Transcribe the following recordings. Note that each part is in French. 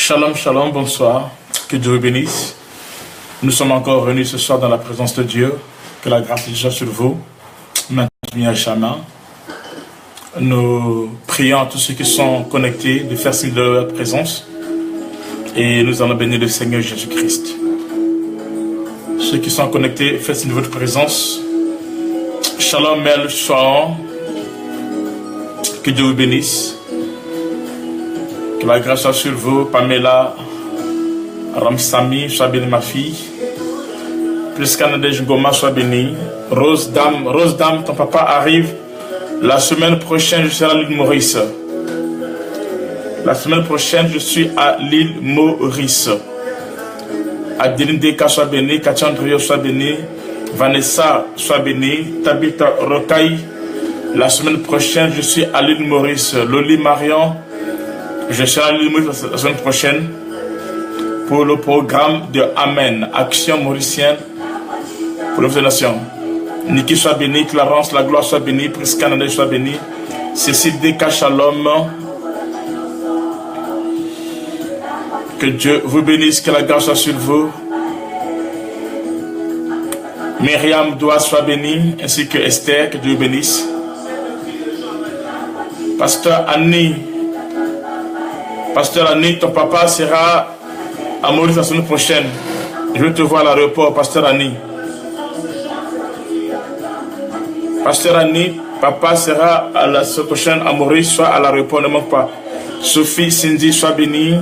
Shalom, shalom, bonsoir. Que Dieu vous bénisse. Nous sommes encore réunis ce soir dans la présence de Dieu. Que la grâce soit sur vous. Maintenant, Shama. Nous prions à tous ceux qui sont connectés de faire signe de leur présence. Et nous allons bénir le Seigneur Jésus-Christ. Ceux qui sont connectés, faites signe de votre présence. Shalom, Mel Chouan. Que Dieu vous bénisse. Que la grâce soit sur vous, Pamela, Ramsami, sois bénie ma fille. Plus Canadège Goma, sois bénie. Rose Dame, ton papa arrive. La semaine prochaine, je serai à l'île Maurice. La semaine prochaine, je suis à l'île Maurice. Adeline Deka, sois bénie. Katia Andrio, sois bénie. Vanessa, sois bénie. Tabitha Rocaille. La semaine prochaine, je suis à l'île Maurice. Loli Marion. Je serai à l'île Maurice la semaine prochaine pour le programme de Amen, Action Mauricienne pour les nations. Niki soit béni, Clarence, la gloire soit bénie, Prisca Nadège soit bénie, Cécile Deka Shalom. Que Dieu vous bénisse, que la grâce soit sur vous. Myriam Doua soit bénie, ainsi que Esther, que Dieu vous bénisse. Pasteur Annie, ton papa sera à Maurice la semaine prochaine. Je vais te voir à l'aéroport, Pasteur Annie. Pasteur Annie, papa sera à la semaine prochaine à Maurice, soit à l'aéroport, ne manque pas. Sophie, Cindy, sois bénie.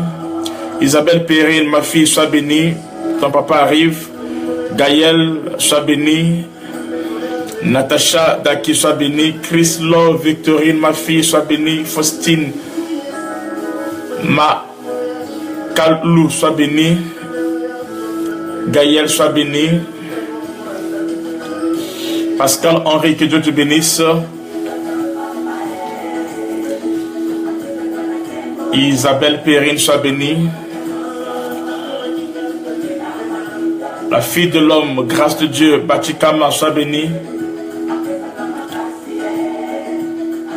Isabelle Perrine, ma fille, sois bénie. Ton papa arrive. Gaëlle, sois bénie. Natacha Daki, sois bénie. Chris Law, Victorine, ma fille, sois bénie. Faustine, Ma Kalou, sois béni. Gaël, sois béni. Pascal Henri, que Dieu te bénisse. Isabelle Perrine, sois bénie. La fille de l'homme, grâce de Dieu, Batikama, sois bénie.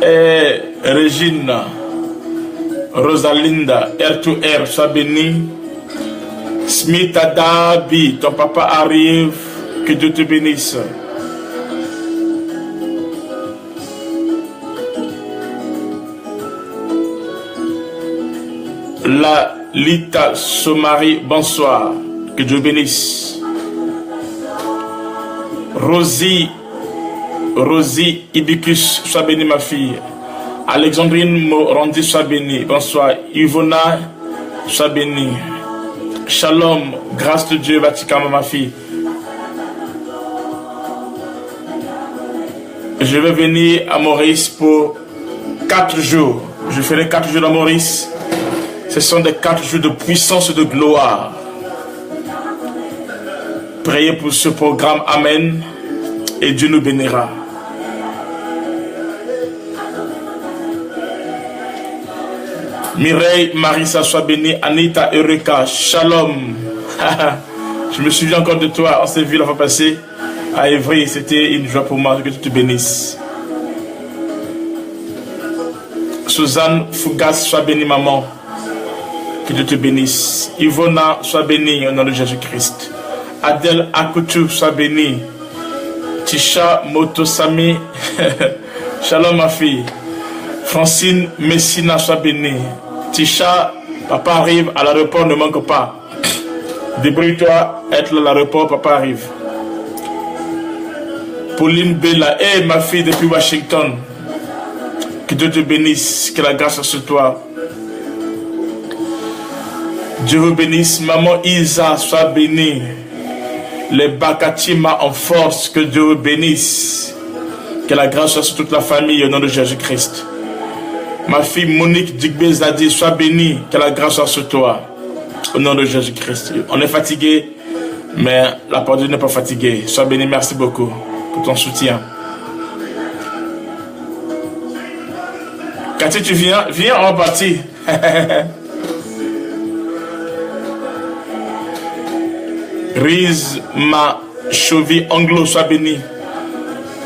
Et Régine Rosalinda, R2R, sois bénie. Smith Adabi, ton papa arrive, que Dieu te bénisse. La Lita Somari, bonsoir, que Dieu bénisse. Rosie Ibicus, sois bénie ma fille. Alexandrine Morandi, sois bénie. Bonsoir. Ivona, sois bénie. Shalom, grâce de Dieu, Vatican, ma fille. Je vais venir à Maurice pour 4 jours. Je ferai 4 jours à Maurice. Ce sont des 4 jours de puissance et de gloire. Priez pour ce programme. Amen. Et Dieu nous bénira. Mireille, Marissa, sois bénie. Anita, Eureka, Shalom. Je me souviens encore de toi. On s'est vu la fois passée à Évry. C'était une joie pour moi. Que Dieu te bénisse. Suzanne Fougas, sois bénie, maman. Que Dieu te bénisse. Ivona, sois bénie au nom de Jésus-Christ. Adèle Akoutou, sois bénie. Tisha Motosami, Shalom, ma fille. Francine Messina, sois bénie. Tisha, papa arrive à l'aéroport, ne manque pas. Débrouille-toi, être à l'aéroport, papa arrive. Pauline Bella, ma fille depuis Washington. Que Dieu te bénisse, que la grâce soit sur toi. Dieu vous bénisse, maman Isa, sois bénie. Les Bakatima en force, que Dieu vous bénisse. Que la grâce soit sur toute la famille au nom de Jésus-Christ. Ma fille Monique Digbezadi, sois bénie, que la grâce soit sur toi, au nom de Jésus-Christ. On est fatigué, mais la parole de Dieu n'est pas fatiguée. Sois bénie, merci beaucoup pour ton soutien. Cathy, tu viens, on va partir. Riz Ma Chauvi Anglo, sois bénie.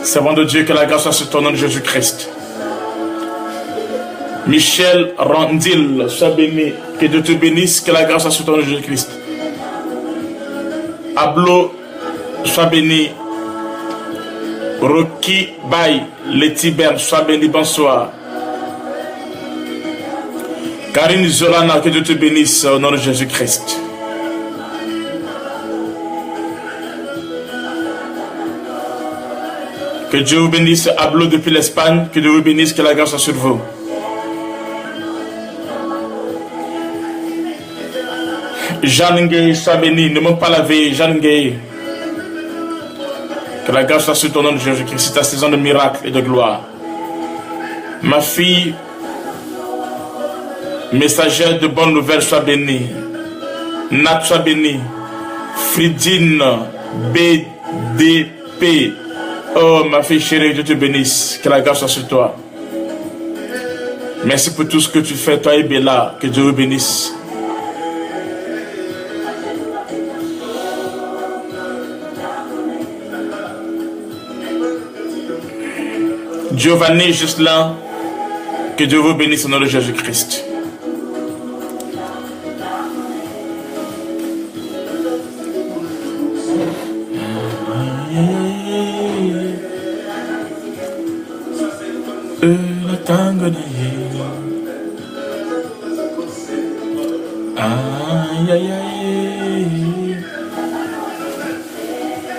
Servant de Dieu, que la grâce soit sur ton nom de Jésus-Christ. Michel Randil, sois béni. Que Dieu te bénisse, que la grâce soit sur ton nom de Jésus-Christ. Ablo, sois béni. Rocky Bay, Letiberne, sois béni, bonsoir. Karine Zolana, que Dieu te bénisse au nom de Jésus-Christ. Que Dieu vous bénisse, Ablo depuis l'Espagne, que Dieu vous bénisse, que la grâce soit sur vous. Jeanne Nguye, sois béni, ne manque pas la vie, Jeanne Nguye. Que la grâce soit sur ton nom de Jésus-Christ, c'est ta saison de miracles et de gloire. Ma fille, messagère de bonnes nouvelles, sois bénie. Nat, sois bénie. Fridine, BDP. Oh, ma fille chérie, Dieu te bénisse. Que la grâce soit sur toi. Merci pour tout ce que tu fais, toi et Bella. Que Dieu vous bénisse. Giovanni Gislain, que Dieu vous bénisse au nom de Jésus-Christ.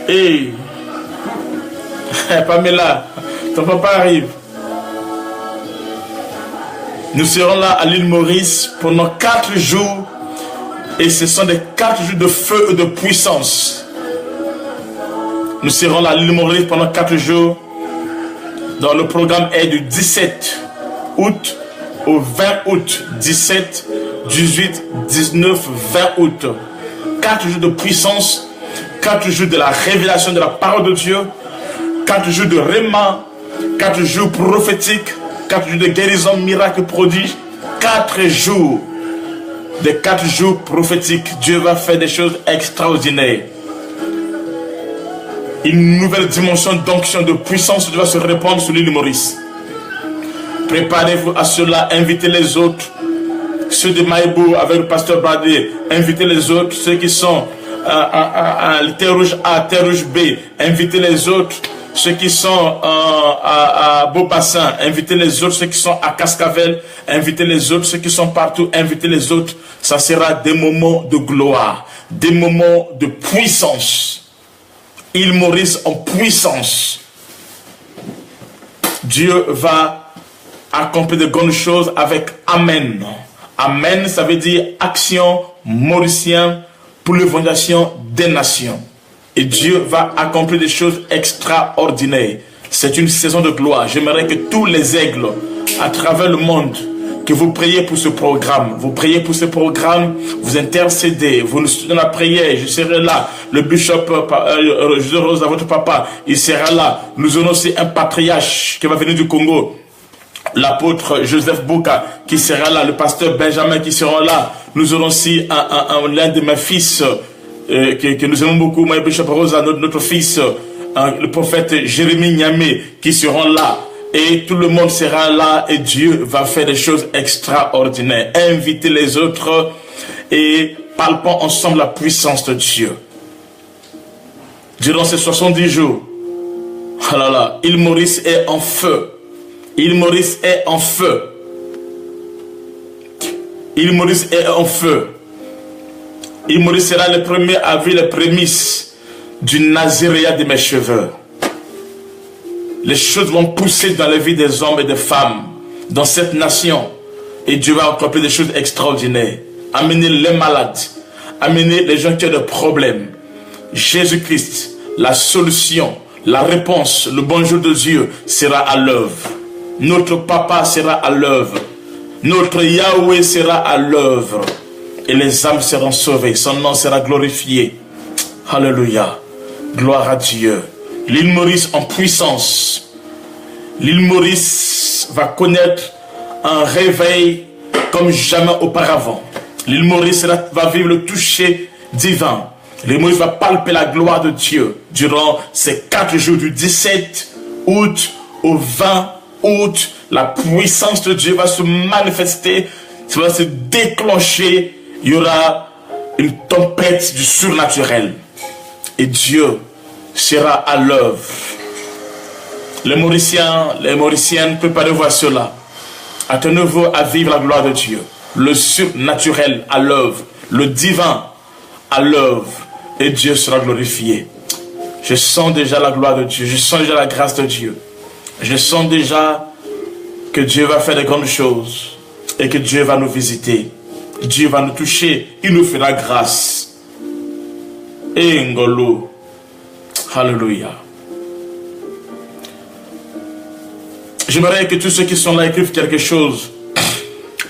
Hey, Pamela, ton papa arrive. Nous serons là à l'île Maurice pendant 4 jours. Et ce sont des 4 jours de feu et de puissance. Nous serons là à l'île Maurice pendant 4 jours. Dans le programme est du 17 août au 20 août. 17, 18, 19, 20 août. 4 jours de puissance. 4 jours de la révélation de la parole de Dieu. 4 jours de réma. 4 jours prophétiques. 4 jours de guérison, miracle, prodige. 4 jours. Des 4 jours prophétiques. Dieu va faire des choses extraordinaires. Une nouvelle dimension d'onction, de puissance va se répandre sur l'île Maurice. Préparez-vous à cela. Invitez les autres. Ceux de Maïbo avec le pasteur Bradley. Invitez les autres. Ceux qui sont à Terre Rouge A, Terre Rouge B. Invitez les autres. Ceux qui sont à Beaubassin, invitez les autres. Ceux qui sont à Cascavel, invitez les autres. Ceux qui sont partout, invitez les autres. Ça sera des moments de gloire, des moments de puissance. Île Maurice en puissance. Dieu va accomplir de grandes choses avec Amen. Amen, ça veut dire action mauricienne pour l'évangélisation des nations. Et Dieu va accomplir des choses extraordinaires. C'est une saison de gloire. J'aimerais que tous les aigles à travers le monde, que vous priez pour ce programme. Vous priez pour ce programme, vous intercédez, vous nous soutenez la prière. Je serai là. Le bishop, José Rosa, votre papa, il sera là. Nous aurons aussi un patriarche qui va venir du Congo. L'apôtre Joseph Bouka qui sera là. Le pasteur Benjamin qui sera là. Nous aurons aussi l'un de mes fils que nous aimons beaucoup, moi, Bishop Rosa, notre fils, le prophète Jérémie Niamé, qui seront là. Et tout le monde sera là et Dieu va faire des choses extraordinaires. Invitez les autres et palpons ensemble la puissance de Dieu. Durant ces 70 jours, oh là là, Île Maurice est en feu. Île Maurice est en feu. Île Maurice est en feu. Île Maurice sera le premier à vivre les prémices du naziréat de mes cheveux. Les choses vont pousser dans la vie des hommes et des femmes dans cette nation. Et Dieu va accomplir des choses extraordinaires. Amener les malades. Amener les gens qui ont des problèmes. Jésus-Christ, la solution, la réponse, le bonjour de Dieu sera à l'œuvre. Notre papa sera à l'œuvre. Notre Yahweh sera à l'œuvre. Et les âmes seront sauvées. Son nom sera glorifié. Alléluia. Gloire à Dieu. L'île Maurice en puissance. L'île Maurice va connaître un réveil comme jamais auparavant. L'île Maurice va vivre le toucher divin. L'île Maurice va palper la gloire de Dieu durant ces 4 jours du 17 août au 20 août La puissance de Dieu va se manifester, ça va se déclencher. Il y aura une tempête du surnaturel. Et Dieu sera à l'œuvre. Les Mauriciens, les Mauriciennes, préparez-vous à cela. À de nouveau à vivre la gloire de Dieu. Le surnaturel à l'œuvre. Le divin à l'œuvre. Et Dieu sera glorifié. Je sens déjà la gloire de Dieu. Je sens déjà la grâce de Dieu. Je sens déjà que Dieu va faire de grandes choses. Et que Dieu va nous visiter. Dieu va nous toucher. Il nous fera grâce. Et Ngolo. Alléluia. J'aimerais que tous ceux qui sont là écrivent quelque chose.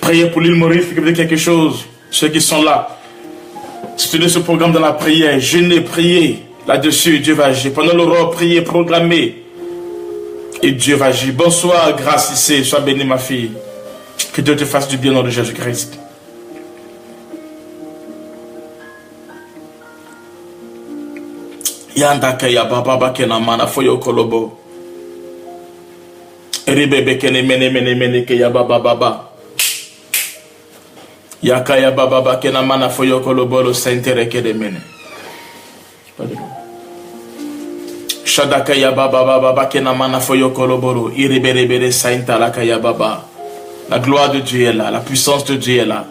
Priez pour l'île Maurice, écrivez quelque chose. Ceux qui sont là. Studiez ce programme dans la prière. Jeûnez, priez. Là-dessus, Dieu va agir. Pendant l'aurore, priez, proclamez. Et Dieu va agir. Bonsoir, grâce ici. Sois bénie, ma fille. Que Dieu te fasse du bien au nom de Jésus-Christ. Yandaka ya baba kena mana foyo kolobo. Ribebe kene mene ke ya baba. Yaka ya baba kena mana foyo kolobo lo sentere ke de mene. Shadaka ya baba kena mana foyo koloboro. Iribere sainta la ya baba. La gloire de Dieu est là, la puissance de Dieu est là.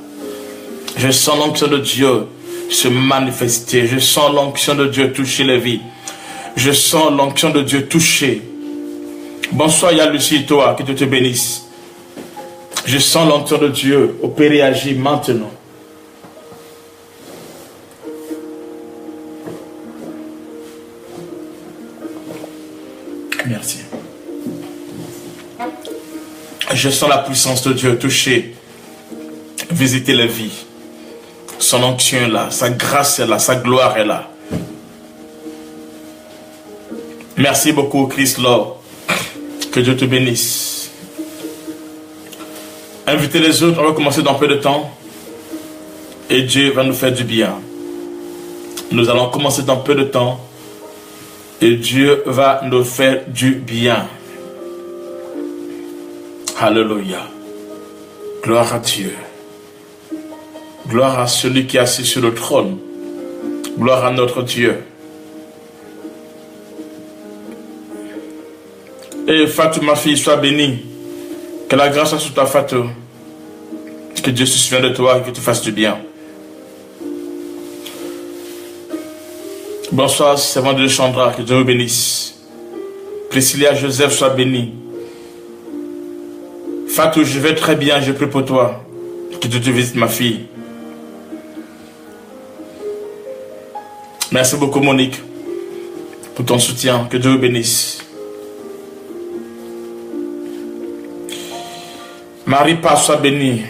Je sens l'onction de Dieu se manifester. Je sens l'onction de Dieu toucher les vies. Je sens l'onction de Dieu toucher. Bonsoir Yalusi, toi, que Dieu te bénisse. Je sens l'onction de Dieu opérer, agir maintenant. Merci. Je sens la puissance de Dieu toucher, visiter les vies. Son onction est là, sa grâce est là, sa gloire est là. Merci beaucoup, Christ Lord. Que Dieu te bénisse. Invitez les autres, on va commencer dans peu de temps. Et Dieu va nous faire du bien. Nous allons commencer dans peu de temps. Et Dieu va nous faire du bien. Alléluia. Gloire à Dieu. Gloire à celui qui est assis sur le trône. Gloire à notre Dieu. Et Fatou, ma fille, sois bénie. Que la grâce soit sur toi, Fatou. Que Dieu se souvienne de toi et que tu fasses du bien. Bonsoir, servant de Chandra, que Dieu vous bénisse. Priscilla Joseph, sois bénie. Fatou, je vais très bien, je prie pour toi. Que Dieu te visite, ma fille. Merci beaucoup, Monique, pour ton soutien. Que Dieu vous bénisse. Marie, pas sois bénie.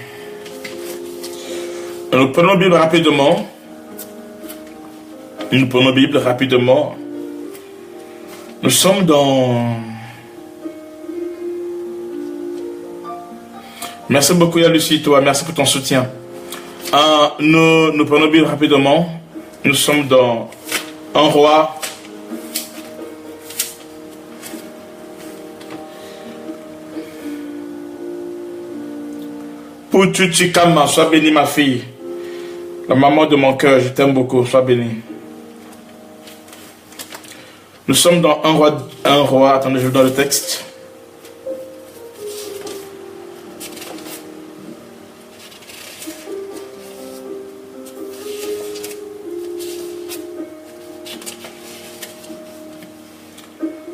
Nous prenons la Bible rapidement. Nous prenons la Bible rapidement. Nous sommes dans... Merci beaucoup, Yalusi, toi. Merci pour ton soutien. Nous prenons la Bible rapidement. Nous sommes dans un roi. Pour Tutikama, sois bénie, ma fille. La maman de mon cœur, je t'aime beaucoup, sois bénie. Nous sommes dans un roi. Attendez, je vous donne le texte.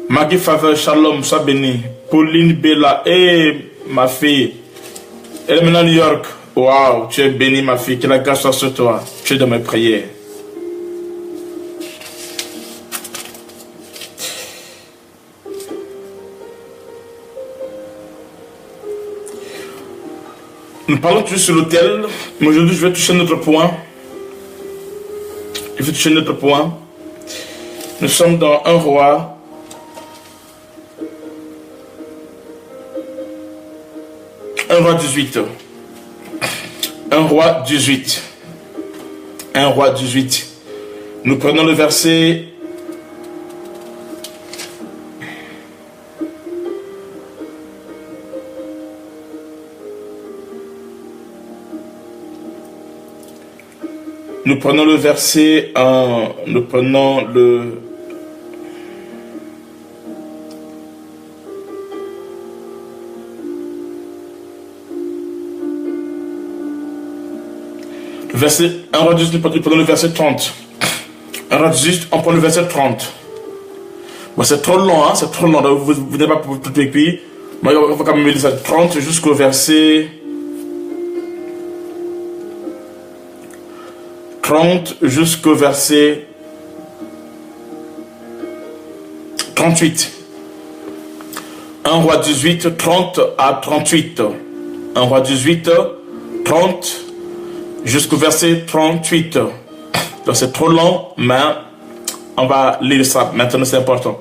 Maggie Faveur, shalom, sois bénie. Pauline Bella, ma fille. Elle est maintenant à New York. Waouh, tu es bénie, ma fille. Que la grâce soit sur toi. Tu es dans mes prières. Nous parlons toujours sur l'autel, mais aujourd'hui je vais toucher notre point. Je vais toucher notre point. Nous sommes dans un roi. Un roi 18. Un roi 18. Un roi 18. Nous prenons le verset. Nous prenons le verset nous prenons le verset 1 roi 18, nous prenons le verset 30. 1 roi 18, on prend le verset 30. Bon, c'est trop long, hein, c'est trop long, donc vous n'avez pas pour tout écrit. Mais on va quand même lire ça 30 jusqu'au verset 30 jusqu'au verset 38. 1 roi 18, 30 à 38. 1 roi 18, 30 jusqu'au verset 38. Donc c'est trop long, mais on va lire ça. Maintenant c'est important.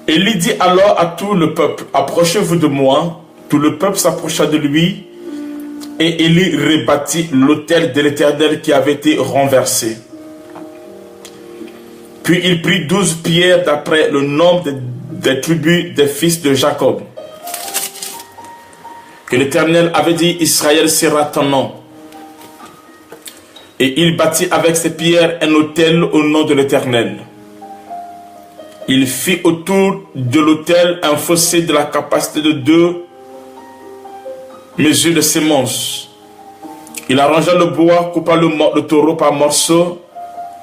Élie dit alors à tout le peuple, approchez-vous de moi. Tout le peuple s'approcha de lui et Élie rebâtit l'autel de l'Éternel qui avait été renversé. Puis il prit 12 pierres d'après le nombre des tribus des fils de Jacob. Que l'Éternel avait dit, Israël sera ton nom. Et il bâtit avec ces pierres un autel au nom de l'Éternel. Il fit autour de l'autel un fossé de la capacité de 2 mesures de semences. Il arrangea le bois, coupa le taureau par morceaux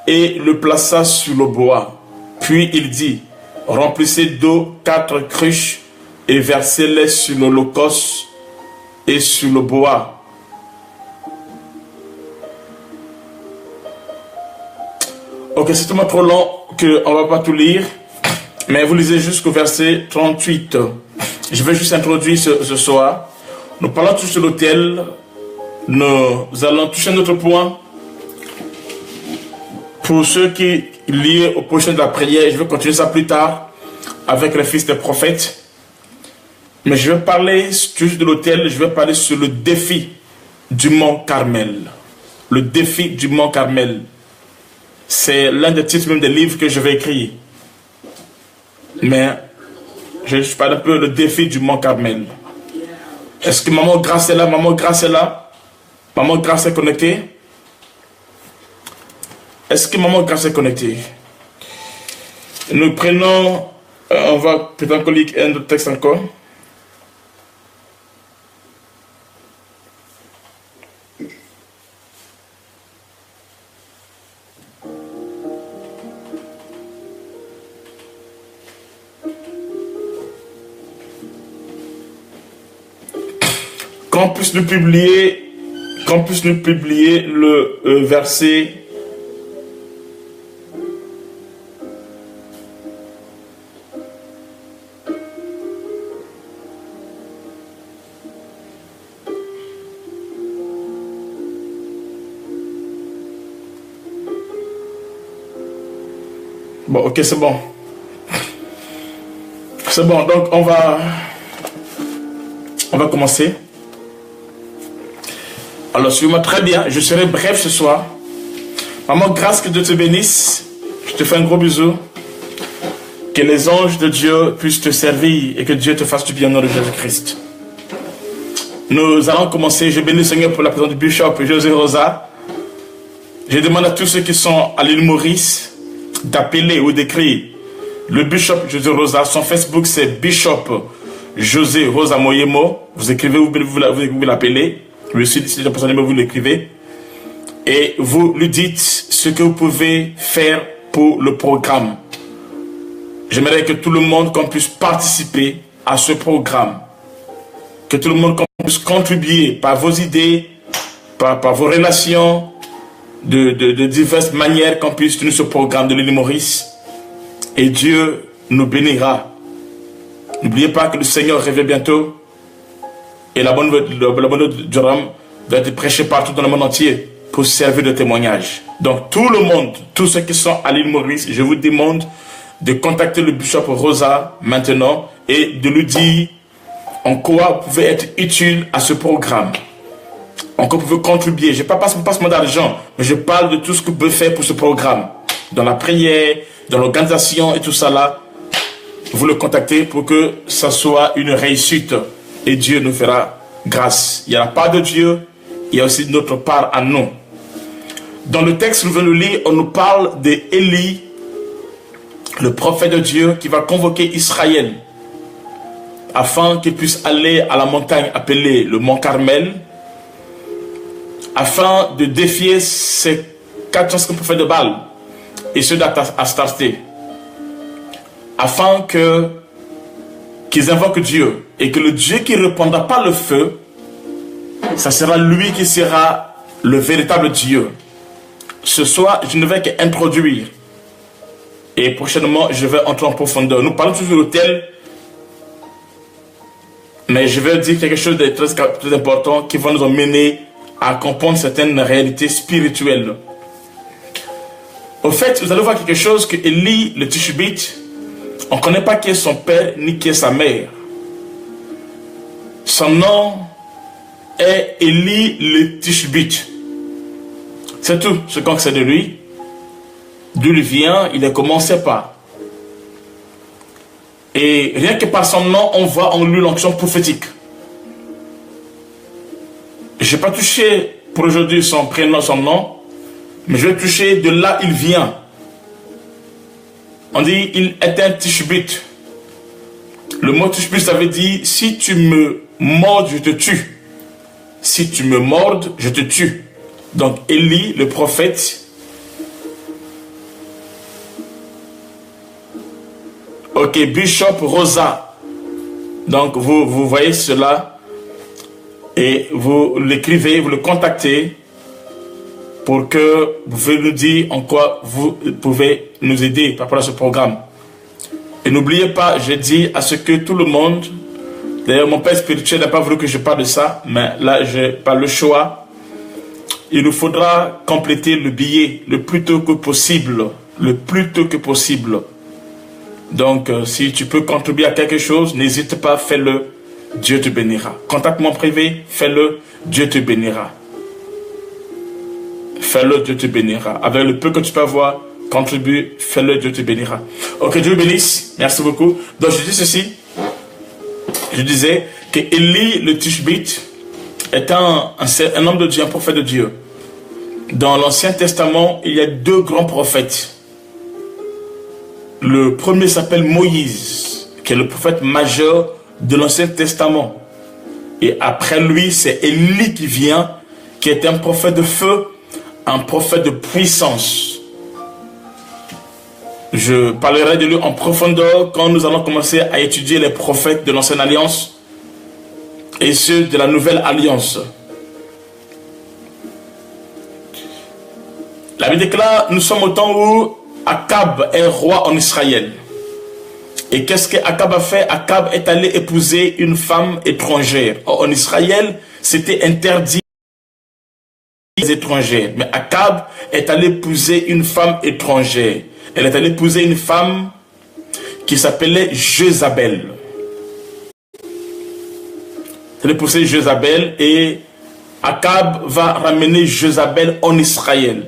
et le plaça sur le bois. Puis il dit, remplissez d'eau 4 cruches et versez-les sur l'holocauste et sur le bois. Ok, c'est tellement trop long qu'on ne va pas tout lire, mais vous lisez jusqu'au verset 38. Je vais juste introduire ce soir. Nous parlons tous de l'autel. Nous allons toucher un autre point. Pour ceux qui liés au prochain de la prière, je vais continuer ça plus tard avec les fils des prophètes. Mais je vais parler juste de l'autel, je vais parler sur le défi du mont Carmel. Le défi du mont Carmel. C'est l'un des titres même des livres que je vais écrire. Mais je parle un peu le défi du mont Carmel. Est-ce que Maman Grâce est là? Maman Grâce est là? Maman Grâce est connectée? Est-ce que Maman Grâce est connectée? Nous prenons, on va peut-être lire un autre texte encore. Qu'on puisse nous publier le verset bon, ok, c'est bon. C'est bon, donc on va commencer. Alors, suivez-moi très bien. Je serai bref ce soir. Maman, grâce, que Dieu te bénisse. Je te fais un gros bisou. Que les anges de Dieu puissent te servir et que Dieu te fasse du bien au nom de Jésus-Christ. Nous allons commencer. Je bénis le Seigneur pour la présence du Bishop José Rosa. Je demande à tous ceux qui sont à l'île Maurice d'appeler ou d'écrire le Bishop José Rosa. Son Facebook, c'est Bishop José Rosa Moyemo. Vous écrivez, vous l'appelez. Je suis ici, vous l'écrivez. Et vous lui dites ce que vous pouvez faire pour le programme. J'aimerais que tout le monde qu'on puisse participer à ce programme. Que tout le monde qu'on puisse contribuer par vos idées, par vos relations, de diverses manières qu'on puisse tenir ce programme de l'île Maurice. Et Dieu nous bénira. N'oubliez pas que le Seigneur revient bientôt. Et la bonne nouvelle du Rhum doit être prêchée partout dans le monde entier pour servir de témoignage. Donc tout le monde, tous ceux qui sont à l'île Maurice, je vous demande de contacter le Bishop Rosa maintenant et de lui dire en quoi vous pouvez être utile à ce programme. En quoi vous pouvez contribuer. Je ne parle pas seulement d'argent, mais je parle de tout ce que vous pouvez faire pour ce programme. Dans la prière, dans l'organisation et tout ça là. Vous le contactez pour que ça soit une réussite. Et Dieu nous fera grâce. Il y a la part de Dieu, il y a aussi notre part à nous. Dans le texte que nous venons de lire, on nous parle d'Élie, le prophète de Dieu, qui va convoquer Israël afin qu'il puisse aller à la montagne appelée le mont Carmel, afin de défier ces 400 prophètes de Baal et ceux d'Astarté, afin qu'ils invoquent Dieu, et que le Dieu qui ne répandra pas le feu, ça sera lui qui sera le véritable Dieu. Ce soir, je ne vais qu'introduire, et prochainement, je vais entrer en profondeur. Nous parlons toujours de l'autel, mais je vais dire quelque chose de très important qui va nous emmener à comprendre certaines réalités spirituelles. Au fait, vous allez voir quelque chose que Élie, le Tishbite, on ne connaît pas qui est son père ni qui est sa mère. Son nom est Élie le Tishbite. C'est tout ce qu'on sait de lui. D'où il vient, il est commencé par. Et rien que par son nom, on voit en lui l'onction prophétique. Je n'ai pas touché pour aujourd'hui son prénom, son nom, mais je vais toucher de là il vient. On dit il est un Tishbite. Le mot Tishbite, ça veut dire si tu me mords, je te tue. Si tu me mordes, je te tue. Donc Élie, le prophète, ok, Bishop Rosa. Donc vous voyez cela et vous l'écrivez, vous le contactez pour que vous pouvez nous dire en quoi vous pouvez nous aider par rapport à ce programme. Et n'oubliez pas, j'ai dit à ce que tout le monde, d'ailleurs mon père spirituel n'a pas voulu que je parle de ça, mais là j'ai pas le choix. Il nous faudra compléter le billet le plus tôt que possible. Le plus tôt que possible. Donc, si tu peux contribuer à quelque chose, n'hésite pas, fais-le. Dieu te bénira. Contacte-moi en privé, fais-le. Dieu te bénira. Fais-le, Dieu te bénira. Avec le peu que tu peux avoir, contribue, fais-le, Dieu te bénira. Ok, Dieu bénisse. Merci beaucoup. Donc, je dis ceci. Je disais que Élie, le Tishbite, est un homme de Dieu, un prophète de Dieu. Dans l'Ancien Testament, il y a deux grands prophètes. Le premier s'appelle Moïse, qui est le prophète majeur de l'Ancien Testament. Et après lui, c'est Élie qui vient, qui est un prophète de feu, un prophète de puissance. Je parlerai de lui en profondeur quand nous allons commencer à étudier les prophètes de l'Ancienne Alliance et ceux de la Nouvelle Alliance. La Bible déclare, nous sommes au temps où Akab est roi en Israël. Et qu'est-ce qu'Akab a fait? Akab est allé épouser une femme étrangère. En Israël, c'était interdit les étrangères. Mais Akab est allé épouser une femme étrangère. Elle est allée épouser une femme qui s'appelait Jézabel. Elle a épousé Jézabel et Akab va ramener Jézabel en Israël.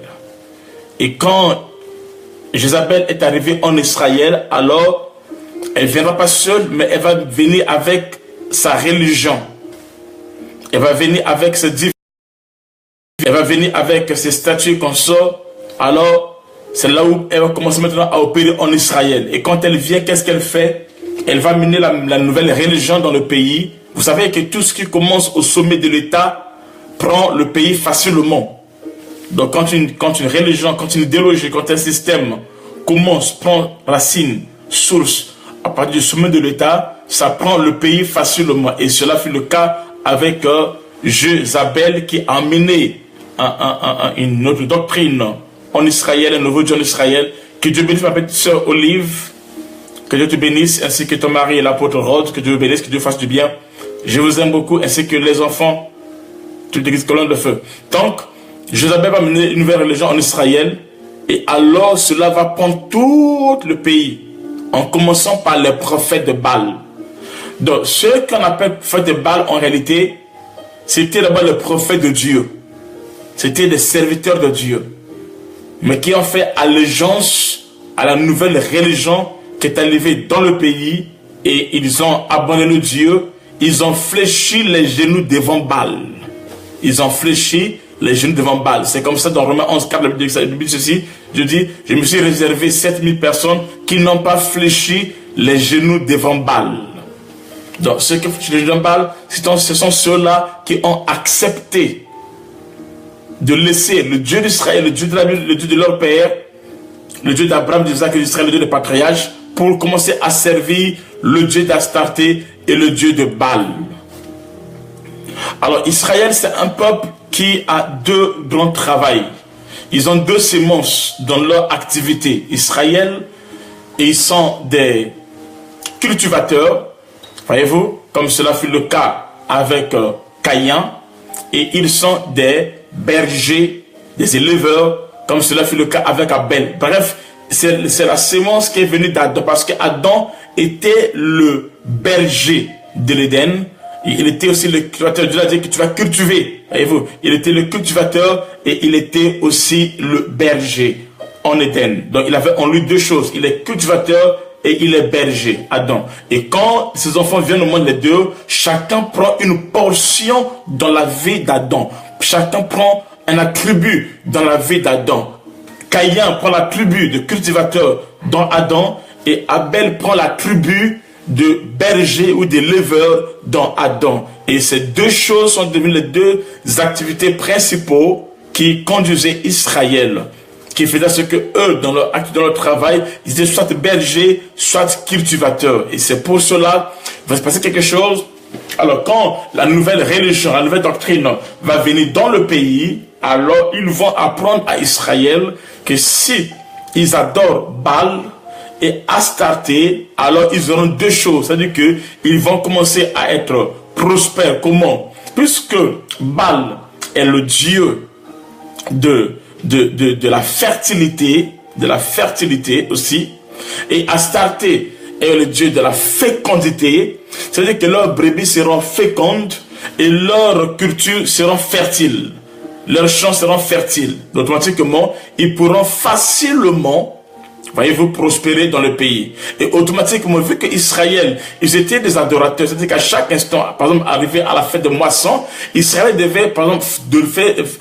Et quand Jézabel est arrivée en Israël, alors elle ne viendra pas seule, mais elle va venir avec sa religion. Elle va venir avec ses différences. Elle va venir avec ses statuts qu'on sort. Alors, c'est là où elle va commencer maintenant à opérer en Israël. Et quand elle vient, qu'est-ce qu'elle fait? Elle va mener la nouvelle religion dans le pays. Vous savez que tout ce qui commence au sommet de l'État prend le pays facilement. Donc quand une religion, quand une idéologie, quand un système commence, prend racine, source, à partir du sommet de l'État, ça prend le pays facilement. Et cela fut le cas avec Jézabel qui a amené une autre doctrine en Israël, un nouveau Dieu en Israël. Que Dieu bénisse ma petite sœur Olive, que Dieu te bénisse, ainsi que ton mari et l'apôtre Rhodes, que Dieu bénisse, que Dieu fasse du bien. Je vous aime beaucoup, ainsi que les enfants, toute l'église colonne de feu. Donc, Jézabel va mener une nouvelle religion en Israël, et alors cela va prendre tout le pays, en commençant par les prophètes de Baal. Donc, ceux qu'on appelle prophètes de Baal, en réalité, c'était d'abord les prophètes de Dieu. C'était des serviteurs de Dieu, mais qui ont fait allégeance à la nouvelle religion qui est arrivée dans le pays, et ils ont abandonné Dieu, ils ont fléchi les genoux devant Baal. ils ont fléchi les genoux devant Baal. C'est comme ça dans Romains 11, 4, la Bible dit ceci, je dis, je me suis réservé 7000 personnes qui n'ont pas fléchi les genoux devant Baal. Donc ceux qui ont fléchi les genoux devant Baal, ce sont ceux-là qui ont accepté de laisser le Dieu d'Israël, le Dieu de la Bible, le Dieu de leur père, le Dieu d'Abraham, d'Isaac et d'Israël, le Dieu des patriarches, pour commencer à servir le Dieu d'Astarté et le Dieu de Baal. Alors Israël, c'est un peuple qui a deux grands travails. Ils ont deux semences dans leur activité. Israël, et ils sont des cultivateurs, voyez-vous, comme cela fut le cas avec Caïn, et ils sont des bergers, des éleveurs, comme cela fut le cas avec Abel. Bref, c'est la sémence qui est venue d'Adam, parce qu'Adam était le berger de l'Éden. Il était aussi le cultivateur. Dieu a dit que tu vas cultiver. Voyez-vous, il était le cultivateur et il était aussi le berger en Éden. Donc il avait en lui deux choses. Il est cultivateur et il est berger, Adam. Et quand ses enfants viennent au monde, les deux, chacun prend une portion dans la vie d'Adam. Chacun prend un attribut dans la vie d'Adam. Caïn prend l'attribut de cultivateur dans Adam et Abel prend l'attribut de berger ou d'éleveur dans Adam. Et ces deux choses sont devenues les deux activités principaux qui conduisaient Israël, qui faisaient ce que eux, dans leur acte, dans leur travail, ils étaient soit bergers, soit cultivateurs. Et c'est pour cela qu'il va se passer quelque chose. Alors quand la nouvelle religion, la nouvelle doctrine va venir dans le pays, alors ils vont apprendre à Israël que si ils adorent Baal et Astarté, alors ils auront deux choses. C'est-à-dire qu'ils vont commencer à être prospères. Comment? Puisque Baal est le dieu de la fertilité, aussi, et Astarté est le dieu de la fécondité, c'est-à-dire que leurs brebis seront fécondes et leurs cultures seront fertiles. Leurs champs seront fertiles. Automatiquement, ils pourront facilement, voyez-vous, prospérer dans le pays. Et automatiquement, vu qu'Israël, ils étaient des adorateurs, c'est-à-dire qu'à chaque instant, par exemple, arrivé à la fête de moisson, Israël devait, par exemple,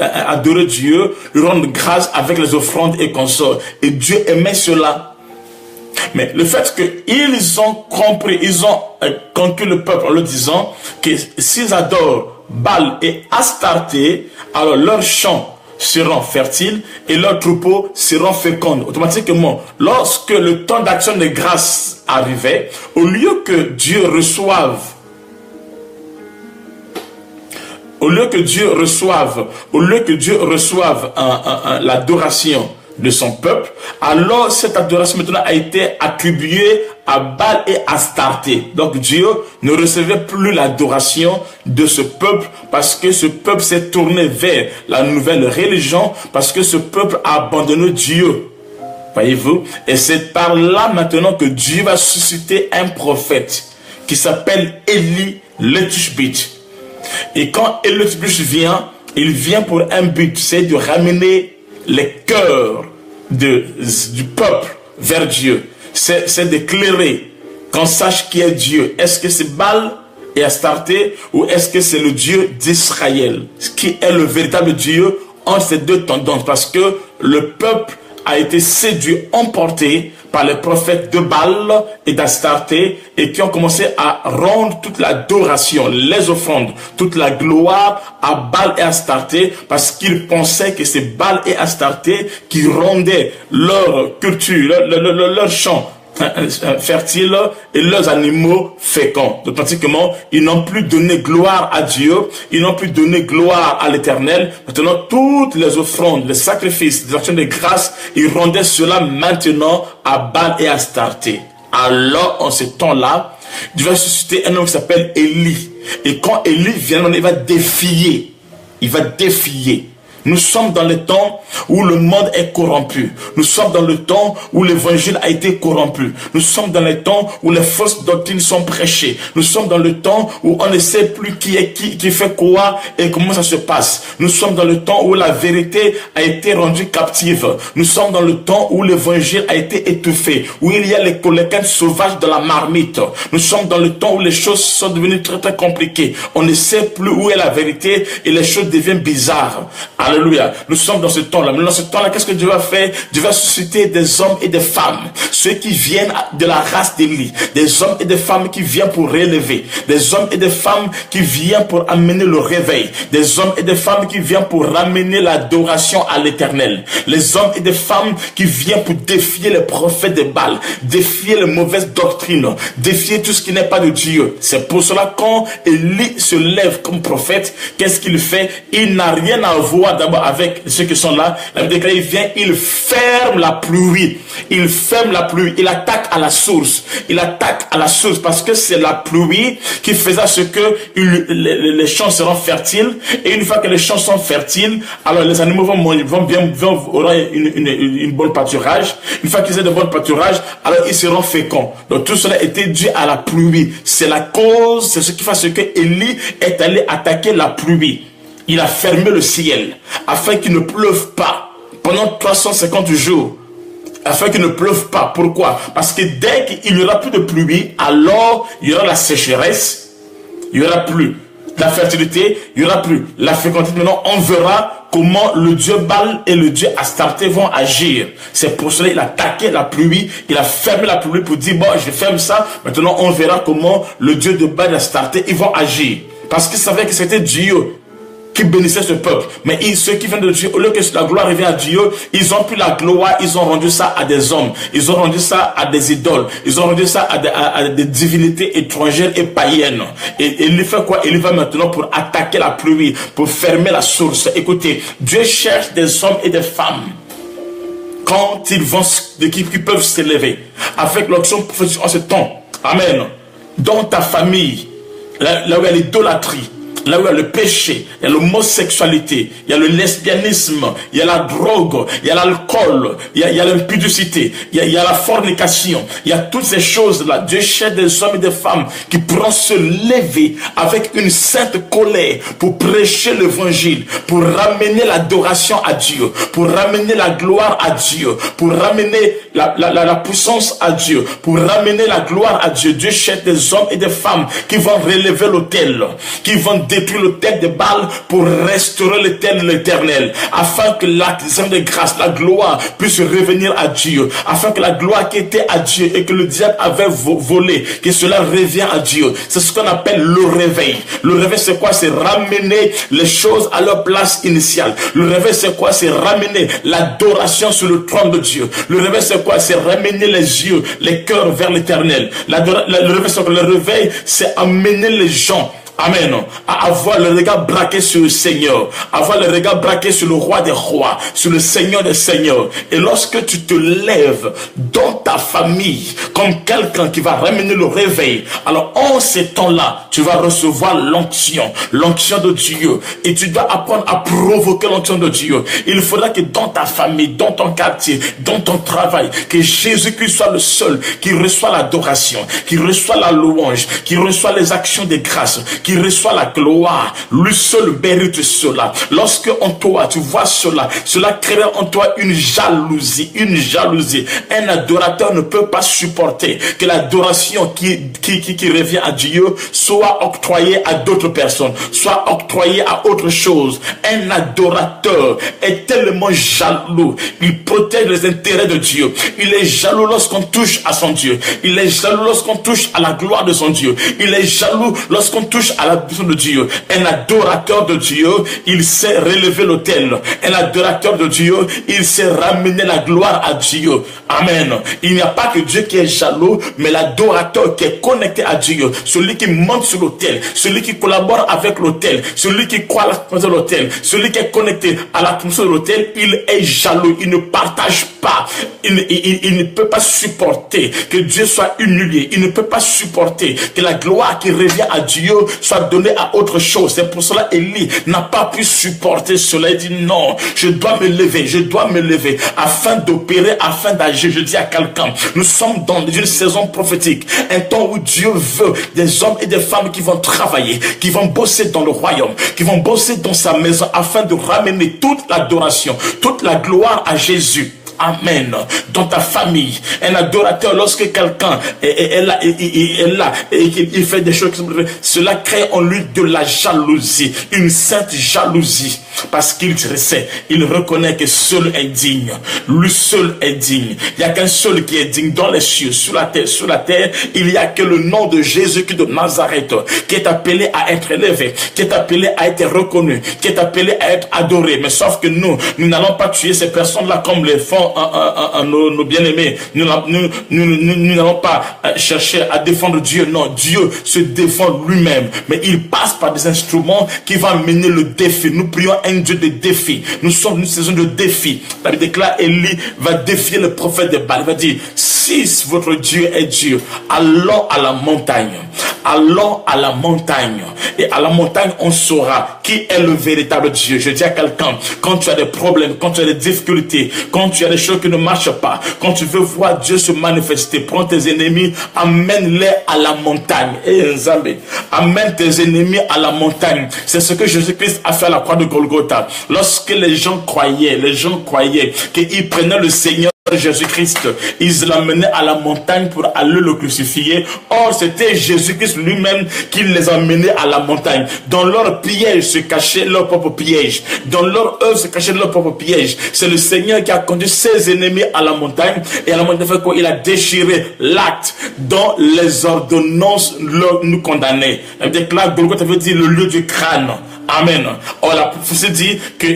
adorer Dieu, lui rendre grâce avec les offrandes et consorts. Et Dieu aimait cela. Mais le fait qu'ils ont compris, ils ont conquis le peuple en leur disant que s'ils adorent Baal et Astarté, alors leurs champs seront fertiles et leurs troupeaux seront féconds. Automatiquement, lorsque le temps d'action de grâce arrivait, au lieu que Dieu reçoive l'adoration de son peuple, alors cette adoration maintenant a été attribuée à Baal et Astarté. Donc Dieu ne recevait plus l'adoration de ce peuple parce que ce peuple s'est tourné vers la nouvelle religion, parce que ce peuple a abandonné Dieu. Voyez-vous? Et c'est par là maintenant que Dieu va susciter un prophète qui s'appelle Élie le Tishbite. Et quand Élie le Tishbite vient, il vient pour un but, c'est de ramener les cœurs du peuple vers Dieu. C'est d'éclairer, qu'on sache qui est Dieu. Est-ce que c'est Baal et Astarté ou est-ce que c'est le Dieu d'Israël? Qui est le véritable Dieu entre ces deux tendances? Parce que le peuple a été séduit, emporté par les prophètes de Baal et d'Astarté et qui ont commencé à rendre toute l'adoration, les offrandes, toute la gloire à Baal et Astarté parce qu'ils pensaient que c'est Baal et Astarté qui rendaient leur culture, leur champ fertile et leurs animaux féconds. Donc pratiquement, ils n'ont plus donné gloire à Dieu, ils n'ont plus donné gloire à l'Éternel. Maintenant, toutes les offrandes, les sacrifices, les actions de grâce, ils rendaient cela maintenant à Baal et Astarté. Alors, en ce temps-là, Dieu va susciter un homme qui s'appelle Élie. Et quand Élie vient, il va défier. Il va défier Nous sommes dans le temps où le monde est corrompu. Nous sommes dans le temps où l'évangile a été corrompu. Nous sommes dans le temps où les fausses doctrines sont prêchées. Nous sommes dans le temps où on ne sait plus qui est qui fait quoi et comment ça se passe. Nous sommes dans le temps où la vérité a été rendue captive. Nous sommes dans le temps où l'évangile a été étouffé, où il y a les cannes sauvages de la marmite. Nous sommes dans le temps où les choses sont devenues très très compliquées. On ne sait plus où est la vérité et les choses deviennent bizarres. Alléluia. Nous sommes dans ce temps-là. Mais dans ce temps-là, qu'est-ce que Dieu va faire? Dieu va susciter des hommes et des femmes. Ceux qui viennent de la race d'Élie. Des hommes et des femmes qui viennent pour relever. Des hommes et des femmes qui viennent pour amener le réveil. Des hommes et des femmes qui viennent pour ramener l'adoration à l'Éternel. Les hommes et des femmes qui viennent pour défier les prophètes de Baal. Défier les mauvaises doctrines. Défier tout ce qui n'est pas de Dieu. C'est pour cela quand Élie se lève comme prophète, qu'est-ce qu'il fait? Il n'a rien à voir d'abord avec ceux qui sont là. La Bible déclare, il vient, il ferme la pluie. Il ferme la pluie. Il attaque à la source. Il attaque à la source parce que c'est la pluie qui faisait ce que les champs seront fertiles. Et une fois que les champs sont fertiles, alors les animaux auront une bonne pâturage. Une fois qu'ils aient de bon pâturage, alors ils seront féconds. Donc tout cela était dû à la pluie. C'est la cause, c'est ce qui fait ce que Élie est allé attaquer la pluie. Il a fermé le ciel afin qu'il ne pleuve pas pendant 350 jours. Afin qu'il ne pleuve pas. Pourquoi? Parce que dès qu'il n'y aura plus de pluie, alors il y aura la sécheresse, il n'y aura plus la fertilité, il n'y aura plus la fécondité. Maintenant, on verra comment le dieu Baal et le dieu Astarté vont agir. C'est pour cela qu'il a attaqué la pluie, il a fermé la pluie pour dire, bon, je ferme ça. Maintenant, on verra comment le dieu de Baal et Astarté, ils vont agir. Parce qu'ils savaient que c'était Dieu qui bénissait ce peuple. Mais ceux qui viennent de Dieu, au lieu que la gloire revienne à Dieu, ils ont pris la gloire, ils ont rendu ça à des hommes. Ils ont rendu ça à des idoles. Ils ont rendu ça à des divinités étrangères et païennes. Et il fait quoi? Il va maintenant pour attaquer la pluie, pour fermer la source. Écoutez, Dieu cherche des hommes et des femmes quand ils vont, qui peuvent s'élever avec l'onction prophétique en ce temps. Amen. Dans ta famille, là où il y a l'idolâtrie, là où il y a le péché, il y a l'homosexualité, il y a le lesbianisme, il y a la drogue, il y a l'alcool, il y a l'impudicité, il y a la fornication, il y a toutes ces choses-là. Dieu cherche des hommes et des femmes qui pourront se lever avec une sainte colère pour prêcher l'évangile, pour ramener l'adoration à Dieu, pour ramener la gloire à Dieu, pour ramener la puissance à Dieu, pour ramener la gloire à Dieu. Dieu cherche des hommes et des femmes qui vont relever l'autel, qui vont détruire l'autel de Baal pour restaurer l'autel de l'Éternel, afin que l'action de grâce, la gloire puisse revenir à Dieu, afin que la gloire qui était à Dieu et que le diable avait volé, que cela revient à Dieu. C'est ce qu'on appelle le réveil. Le réveil, c'est quoi? C'est ramener les choses à leur place initiale. Le réveil, c'est quoi? C'est ramener l'adoration sur le trône de Dieu. Le réveil, c'est quoi? C'est ramener les yeux, les cœurs vers l'Éternel. Le réveil, c'est amener les gens, amen, à avoir le regard braqué sur le Seigneur, avoir le regard braqué sur le roi des rois, sur le Seigneur des seigneurs. Et lorsque tu te lèves dans ta famille comme quelqu'un qui va ramener le réveil, alors en ces temps-là, tu vas recevoir l'onction de Dieu. Et tu dois apprendre à provoquer l'onction de Dieu. Il faudra que dans ta famille, dans ton quartier, dans ton travail, que Jésus-Christ soit le seul qui reçoit l'adoration, qui reçoit la louange, qui reçoit les actions de grâce, qui reçoit la gloire. Lui seul mérite cela. Lorsque en toi tu vois cela, cela crée en toi une jalousie, Un adorateur ne peut pas supporter que l'adoration qui revient à Dieu soit octroyée à d'autres personnes, soit octroyée à autre chose. Un adorateur est tellement jaloux, il protège les intérêts de Dieu. Il est jaloux lorsqu'on touche à son Dieu. Il est jaloux lorsqu'on touche à la gloire de son Dieu. Il est jaloux lorsqu'on touche à la puissance de Dieu. Un adorateur de Dieu, il sait relever l'autel. Un adorateur de Dieu, il sait ramener la gloire à Dieu. Amen. Il n'y a pas que Dieu qui est jaloux, mais l'adorateur qui est connecté à Dieu, celui qui monte sur l'autel, celui qui collabore avec l'autel, celui qui croit à la puissance de l'autel, celui qui est connecté à la puissance de l'autel, il est jaloux, il ne partage pas, il ne peut pas supporter que Dieu soit humilié, il ne peut pas supporter que la gloire qui revient à Dieu soit donné à autre chose. C'est pour cela Élie n'a pas pu supporter cela. Il dit non, je dois me lever afin d'opérer, afin d'agir. Je dis à quelqu'un, nous sommes dans une saison prophétique, un temps où Dieu veut des hommes et des femmes qui vont travailler, qui vont bosser dans le royaume, qui vont bosser dans sa maison afin de ramener toute l'adoration, toute la gloire à Jésus. Amen. Dans ta famille, un adorateur, lorsque quelqu'un est là et qu'il fait des choses, cela crée en lui de la jalousie, une sainte jalousie, parce qu'il sait, il reconnaît que seul est digne, lui seul est digne. Il n'y a qu'un seul qui est digne dans les cieux, sur la terre, il n'y a que le nom de Jésus-Christ de Nazareth, qui est appelé à être élevé, qui est appelé à être reconnu, qui est appelé à être adoré. Mais sauf que nous n'allons pas tuer ces personnes-là comme les font nos bien-aimés. Nous n'allons pas chercher à défendre Dieu. Non, Dieu se défend lui-même. Mais il passe par des instruments qui vont mener le défi. Nous prions un Dieu de défi. Nous sommes dans une saison de défi. La Bible déclare, Élie va défier le prophète de Baal. Il va dire, si votre Dieu est Dieu, allons à la montagne. Allons à la montagne. Et à la montagne, on saura qui est le véritable Dieu. Je dis à quelqu'un, quand tu as des problèmes, quand tu as des difficultés, quand tu as des choses qui ne marchent pas, quand tu veux voir Dieu se manifester, prends tes ennemis, amène-les à la montagne. Et Zambé, amène tes ennemis à la montagne. C'est ce que Jésus-Christ a fait à la croix de Golgotha. Lorsque les gens croyaient qu'ils prenaient le Seigneur Jésus-Christ, ils l'amenaient à la montagne pour aller le crucifier. Or, c'était Jésus-Christ lui-même qui les amenait à la montagne. Dans leur piège se cachait leur propre piège. Dans leur œuvre se cachait leur propre piège. C'est le Seigneur qui a conduit ses ennemis à la montagne. Et à la montagne, il a déchiré l'acte dont les ordonnances nous condamnaient. Là, Golgotha veut dire le lieu du crâne. Amen. Or, la prophétie dit que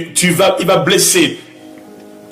il va blesser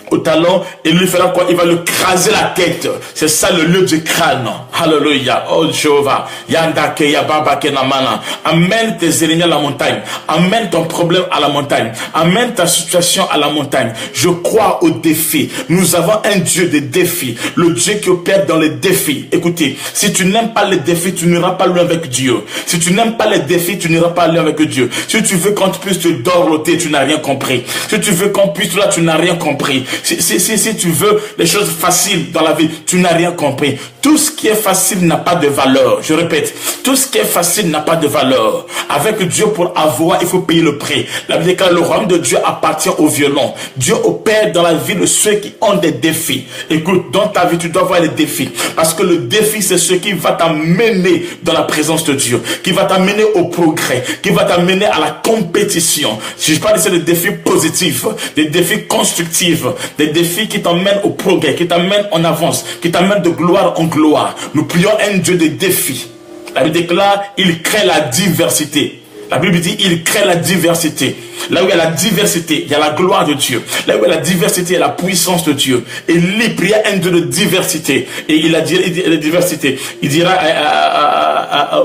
au talon et lui fera quoi? Il va le craser la tête. C'est ça le lieu du crâne. Alléluia. Oh Jéhovah. Yandake yababa kenamana. Amène tes ennemis à la montagne. Amène ton problème à la montagne. Amène ta situation à la montagne. Je crois au défi. Nous avons un Dieu de défis. Le Dieu qui opère dans les défis. Écoutez, si tu n'aimes pas les défis, tu n'iras pas loin avec Dieu. Si tu n'aimes pas les défis, tu n'iras pas loin avec Dieu. Si tu veux qu'on puisse te dorloter, tu n'as rien compris. Si tu veux qu'on puisse là, tu n'as rien compris. Si tu veux les choses faciles dans la vie, tu n'as rien compris. Tout ce qui est facile n'a pas de valeur. Je répète, tout ce qui est facile n'a pas de valeur. Avec Dieu, pour avoir, il faut payer le prix. La Bible dit que le royaume de Dieu appartient aux violents. Dieu opère dans la vie de ceux qui ont des défis. Écoute, dans ta vie, tu dois avoir les défis. Parce que le défi, c'est ce qui va t'amener dans la présence de Dieu, qui va t'amener au progrès, qui va t'amener à la compétition. Si je parle ici de défis positifs, des défis constructifs, des défis qui t'emmènent au progrès, qui t'emmènent en avance, qui t'emmènent de gloire en gloire. Nous prions un Dieu de défis. La Bible déclare, il crée la diversité. La Bible dit, il crée la diversité. Là où il y a la diversité, il y a la gloire de Dieu. Là où il y a la diversité, il y a la puissance de Dieu. Et il priait un Dieu de diversité. Et il a dit la diversité. Il dira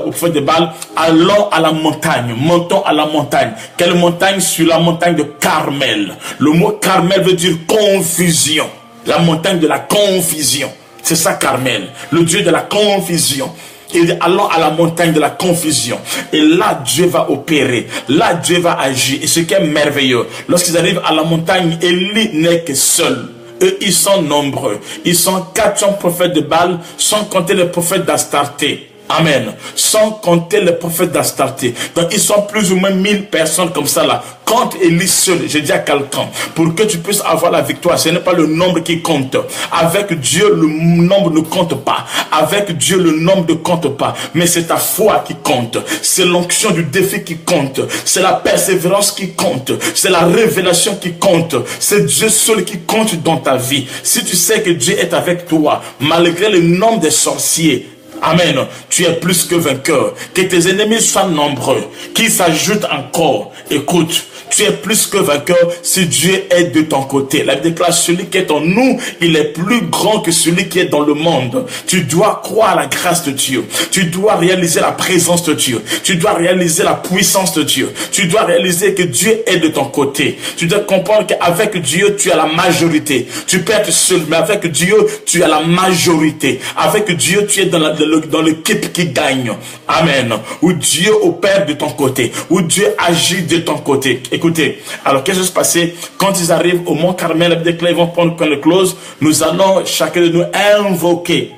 au prophète de Baal, allons à la montagne, montons à la montagne. Quelle montagne? Sur la montagne de Carmel. Le mot Carmel veut dire confusion. La montagne de la confusion. C'est ça Carmel, le Dieu de la confusion. Il dit, allons à la montagne de la confusion. Et là, Dieu va opérer. Là, Dieu va agir. Et ce qui est merveilleux, lorsqu'ils arrivent à la montagne, Élie n'est que seul. Eux, ils sont nombreux. Ils sont 400 prophètes de Baal, sans compter les prophètes d'Astarté. Amen. Sans compter les prophètes d'Astarté. Donc, ils sont plus ou moins 1000 personnes comme ça là. Compte Élie seul. Je dis à quelqu'un, pour que tu puisses avoir la victoire, ce n'est pas le nombre qui compte. Avec Dieu, le nombre ne compte pas. Avec Dieu, le nombre ne compte pas. Mais c'est ta foi qui compte. C'est l'onction du défi qui compte. C'est la persévérance qui compte. C'est la révélation qui compte. C'est Dieu seul qui compte dans ta vie. Si tu sais que Dieu est avec toi, malgré le nombre des sorciers, amen, tu es plus que vainqueur. Que tes ennemis soient nombreux, qu'ils s'ajoutent encore. Écoute, Tu es plus que vainqueur si Dieu est de ton côté. La Bible déclare, celui qui est en nous, il est plus grand que celui qui est dans le monde. Tu dois croire à la grâce de Dieu. Tu dois réaliser la présence de Dieu. Tu dois réaliser la puissance de Dieu. Tu dois réaliser que Dieu est de ton côté. Tu dois comprendre qu'avec Dieu, tu as la majorité. Tu peux être seul, mais avec Dieu, tu as la majorité. Avec Dieu, tu es dans l'équipe qui gagne. Amen. Où Dieu opère de ton côté. Où Dieu agit de ton côté. Écoutez, alors qu'est-ce qui se passait quand ils arrivent au Mont Carmel, dès qu'ils vont prendre le close, nous allons chacun de nous invoquer.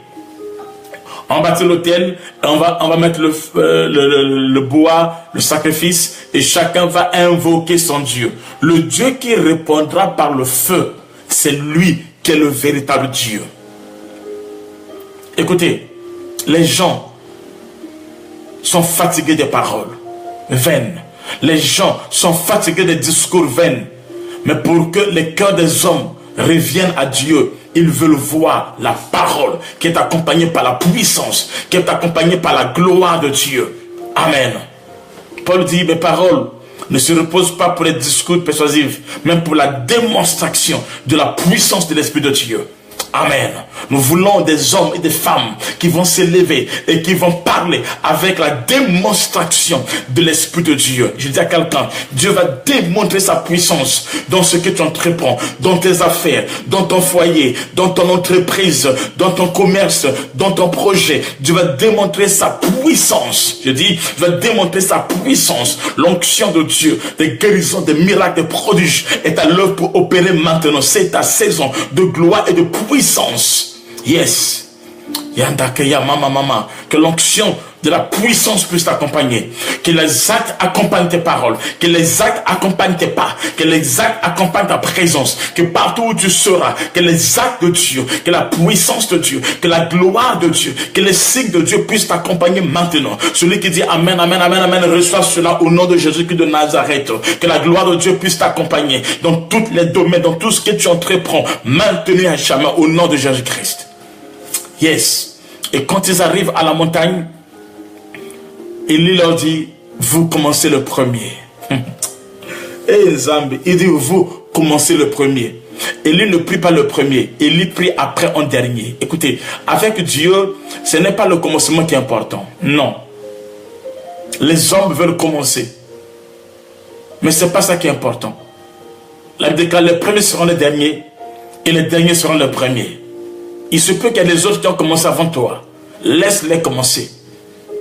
On bâtit l'autel, on va mettre le bois, le sacrifice, et chacun va invoquer son Dieu. Le Dieu qui répondra par le feu, c'est lui qui est le véritable Dieu. Écoutez, les gens sont fatigués des paroles vaines. Les gens sont fatigués des discours vains. Mais pour que les cœurs des hommes reviennent à Dieu, ils veulent voir la parole qui est accompagnée par la puissance, qui est accompagnée par la gloire de Dieu. Amen. Paul dit, mes paroles ne se reposent pas pour les discours persuasifs, mais pour la démonstration de la puissance de l'Esprit de Dieu. Amen. Nous voulons des hommes et des femmes qui vont s'élever et qui vont parler avec la démonstration de l'Esprit de Dieu. Je dis à quelqu'un, Dieu va démontrer sa puissance dans ce que tu entreprends, dans tes affaires, dans ton foyer, dans ton entreprise, dans ton commerce, dans ton projet. Dieu va démontrer sa puissance. Je dis, il va démontrer sa puissance. L'onction de Dieu, des guérisons, des miracles, des prodiges est à l'œuvre pour opérer maintenant. C'est ta saison de gloire et de puissance. Yes. Yandakeya mama. Que l'onction de la puissance puisse t'accompagner. Que les actes accompagnent tes paroles. Que les actes accompagnent tes pas. Que les actes accompagnent ta présence. Que partout où tu seras, que les actes de Dieu, que la puissance de Dieu, que la gloire de Dieu, que les signes de Dieu puissent t'accompagner maintenant. Celui qui dit Amen, Amen, Amen, Amen, reçoit cela au nom de Jésus-Christ de Nazareth. Que la gloire de Dieu puisse t'accompagner dans tous les domaines, dans tout ce que tu entreprends, maintenant à jamais au nom de Jésus-Christ. Yes. Et quand ils arrivent à la montagne, il leur dit, vous commencez le premier. Et Zambi, il dit, vous commencez le premier. Élie ne prie pas le premier, Élie prie après en dernier. Écoutez, avec Dieu, ce n'est pas le commencement qui est important. Non. Les hommes veulent commencer. Mais ce n'est pas ça qui est important. La Bible déclare, les premiers seront les derniers et les derniers seront les premiers. Il se peut qu'il y ait des autres qui ont commencé avant toi. Laisse-les commencer.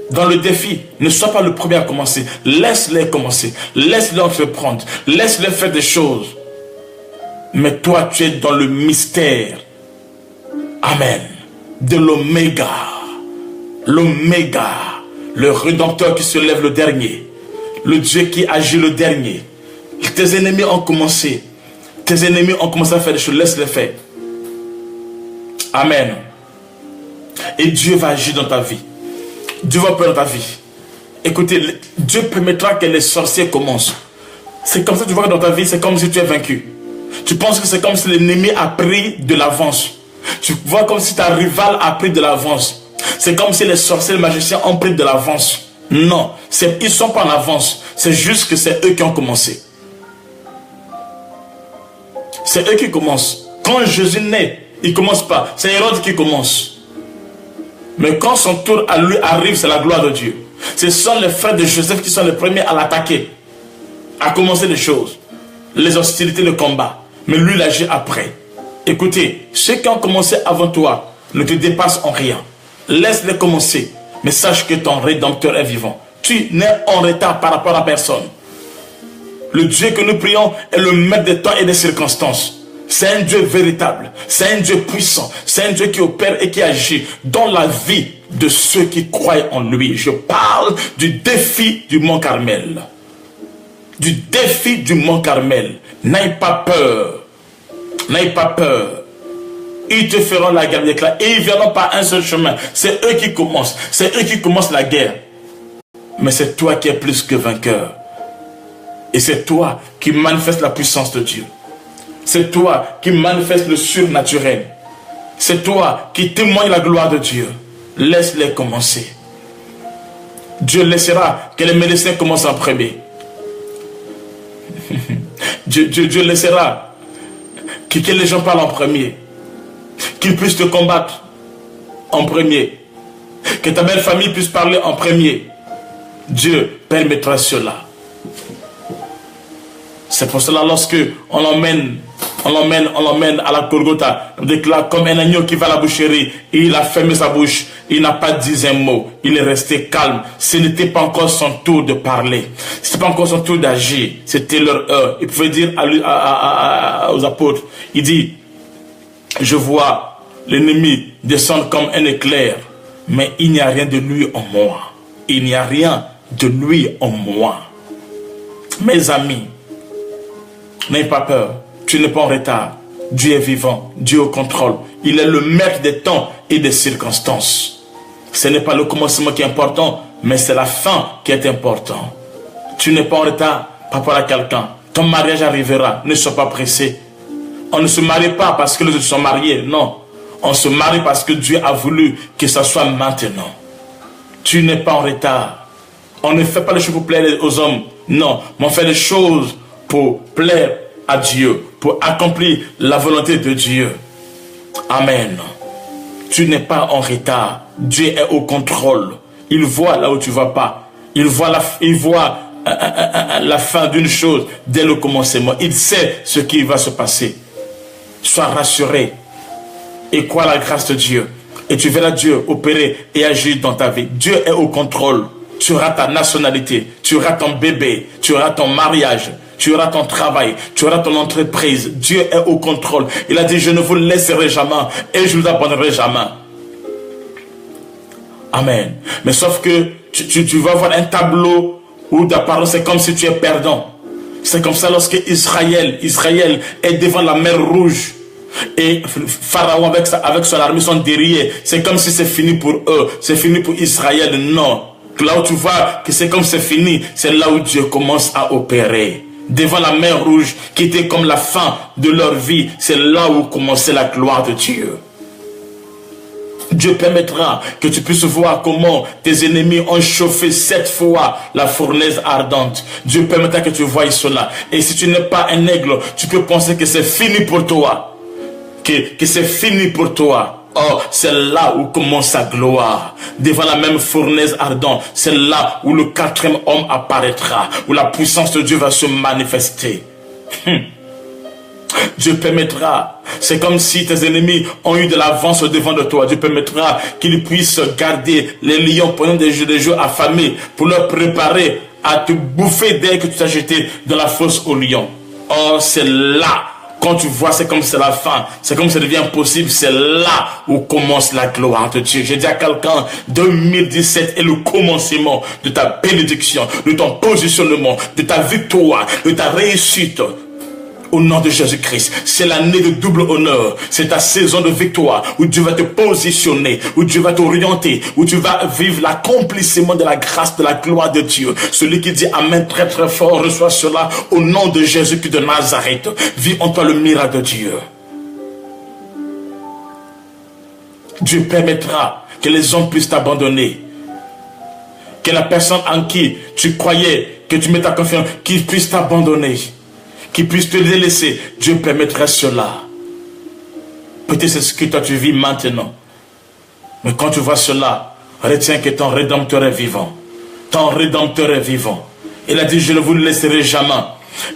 Dans le défi, ne sois pas le premier à commencer. Laisse-les commencer. Laisse-les entreprendre. Laisse-les faire des choses. Mais toi, tu es dans le mystère. Amen. De l'oméga. L'oméga. Le rédempteur qui se lève le dernier. Le Dieu qui agit le dernier. Tes ennemis ont commencé. Tes ennemis ont commencé à faire des choses. Laisse-les faire. Amen. Et Dieu va agir dans ta vie. Dieu va opérer dans ta vie. Écoutez, Dieu permettra que les sorciers commencent. C'est comme ça que tu vois que dans ta vie, c'est comme si tu es vaincu. Tu penses que c'est comme si l'ennemi a pris de l'avance. Tu vois comme si ta rivale a pris de l'avance. C'est comme si les sorciers, les magiciens ont pris de l'avance. Non, ils ne sont pas en avance. C'est juste que c'est eux qui ont commencé. C'est eux qui commencent. Quand Jésus naît, il ne commence pas. C'est Hérode qui commence. Mais quand son tour à lui arrive, c'est la gloire de Dieu. Ce sont les frères de Joseph qui sont les premiers à l'attaquer. À commencer les choses. Les hostilités, le combat. Mais lui, il agit après. Écoutez, ceux qui ont commencé avant toi ne te dépassent en rien. Laisse-les commencer. Mais sache que ton Rédempteur est vivant. Tu n'es en retard par rapport à personne. Le Dieu que nous prions est le maître des temps et des circonstances. C'est un Dieu véritable, c'est un Dieu puissant, c'est un Dieu qui opère et qui agit dans la vie de ceux qui croient en lui. Je parle du défi du Mont Carmel. Du défi du Mont Carmel. N'aie pas peur. N'aie pas peur. Ils te feront la guerre déclarée et ils ne viendront pas un seul chemin. C'est eux qui commencent. C'est eux qui commencent la guerre. Mais c'est toi qui es plus que vainqueur. Et c'est toi qui manifeste la puissance de Dieu. C'est toi qui manifeste le surnaturel. C'est toi qui témoigne la gloire de Dieu. Laisse-les commencer. Dieu laissera que les médecins commencent en premier. Dieu laissera que les gens parlent en premier. Qu'ils puissent te combattre en premier. Que ta belle famille puisse parler en premier. Dieu permettra cela. C'est pour cela lorsque on l'emmène à la Golgotha, on déclare comme un agneau qui va à la boucherie, et il a fermé sa bouche, il n'a pas dit un mot, il est resté calme. Ce n'était pas encore son tour de parler, ce n'était pas encore son tour d'agir, c'était leur heure. Il pouvait dire aux apôtres, il dit, je vois l'ennemi descendre comme un éclair, mais il n'y a rien de lui en moi. Il n'y a rien de lui en moi. Mes amis, n'ayez pas peur. Tu n'es pas en retard. Dieu est vivant. Dieu est au contrôle. Il est le maître des temps et des circonstances. Ce n'est pas le commencement qui est important, mais c'est la fin qui est important. Tu n'es pas en retard par rapport à quelqu'un. Ton mariage arrivera. Ne sois pas pressé. On ne se marie pas parce que les autres sont mariés. Non. On se marie parce que Dieu a voulu que ça soit maintenant. Tu n'es pas en retard. On ne fait pas les choses pour plaire aux hommes. Non. Mais on fait les choses pour plaire à Dieu, pour accomplir la volonté de Dieu. Amen. Tu n'es pas en retard. Dieu est au contrôle. Il voit là où tu ne vois pas. Il voit la fin d'une chose dès le commencement. Il sait ce qui va se passer. Sois rassuré et crois la grâce de Dieu. Et tu verras Dieu opérer et agir dans ta vie. Dieu est au contrôle. Tu auras ta nationalité, tu auras ton bébé, tu auras ton mariage, tu auras ton travail, tu auras ton entreprise. Dieu est au contrôle. Il a dit, je ne vous laisserai jamais et je ne vous abandonnerai jamais. Amen. Mais sauf que tu vas voir un tableau où d'apparence c'est comme si tu es perdant. C'est comme ça lorsque Israël est devant la mer Rouge. Et Pharaon avec son armée sont derrière. C'est comme si c'est fini pour eux. C'est fini pour Israël. Non. Là où tu vois que c'est comme c'est fini, c'est là où Dieu commence à opérer. Devant la mer Rouge, qui était comme la fin de leur vie, c'est là où commençait la gloire de Dieu. Dieu permettra que tu puisses voir comment tes ennemis ont chauffé 7 fois la fournaise ardente. Dieu permettra que tu voies cela. Et si tu n'es pas un aigle, tu peux penser que c'est fini pour toi. Que c'est fini pour toi. Oh, c'est là où commence sa gloire. Devant la même fournaise ardente, c'est là où le 4e homme apparaîtra, où la puissance de Dieu va se manifester. Dieu permettra, c'est comme si tes ennemis ont eu de l'avance devant de toi. Dieu permettra qu'ils puissent garder les lions pendant des jours affamés pour leur préparer à te bouffer dès que tu t'as jeté dans la fosse aux lions. Oh, c'est là. Quand tu vois, c'est comme c'est la fin. C'est comme ça devient possible. C'est là où commence la gloire de Dieu. J'ai dit à quelqu'un, 2017 est le commencement de ta bénédiction, de ton positionnement, de ta victoire, de ta réussite. Au nom de Jésus-Christ, c'est l'année de double honneur. C'est ta saison de victoire où Dieu va te positionner, où Dieu va t'orienter, où tu vas vivre l'accomplissement de la grâce, de la gloire de Dieu. Celui qui dit Amen très très fort, reçoit cela au nom de Jésus-Christ de Nazareth. Vis en toi le miracle de Dieu. Dieu permettra que les hommes puissent t'abandonner. Que la personne en qui tu croyais, que tu mets ta confiance, qu'il puisse t'abandonner. Qui puisse te délaisser. Dieu permettra cela. Peut-être c'est ce que toi tu vis maintenant. Mais quand tu vois cela, retiens que ton Rédempteur est vivant. Ton Rédempteur est vivant. Il a dit, je ne vous laisserai jamais.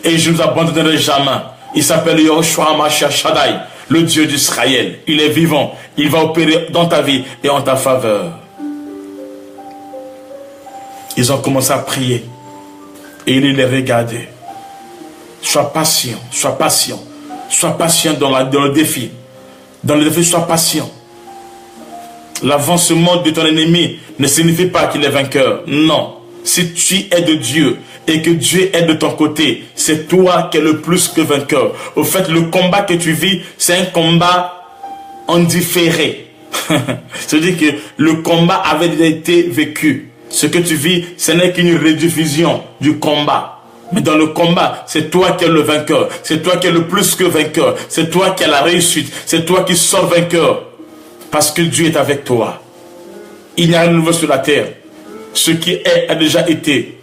Et je ne vous abandonnerai jamais. Il s'appelle Yahushua Mashiach Shaddai, le Dieu d'Israël. Il est vivant. Il va opérer dans ta vie et en ta faveur. Ils ont commencé à prier. Et il les regardait. Sois patient, sois patient. Sois patient dans le défi. Dans le défi, sois patient. L'avancement de ton ennemi ne signifie pas qu'il est vainqueur. Non. Si tu es de Dieu et que Dieu est de ton côté, c'est toi qui es le plus que vainqueur. Au fait, le combat que tu vis, c'est un combat en différé. C'est-à-dire que le combat avait déjà été vécu. Ce que tu vis, ce n'est qu'une rediffusion du combat. Mais dans le combat, c'est toi qui es le vainqueur. C'est toi qui es le plus que vainqueur. C'est toi qui as la réussite. C'est toi qui sors vainqueur. Parce que Dieu est avec toi. Il n'y a rien de nouveau sur la terre. Ce qui est a déjà été.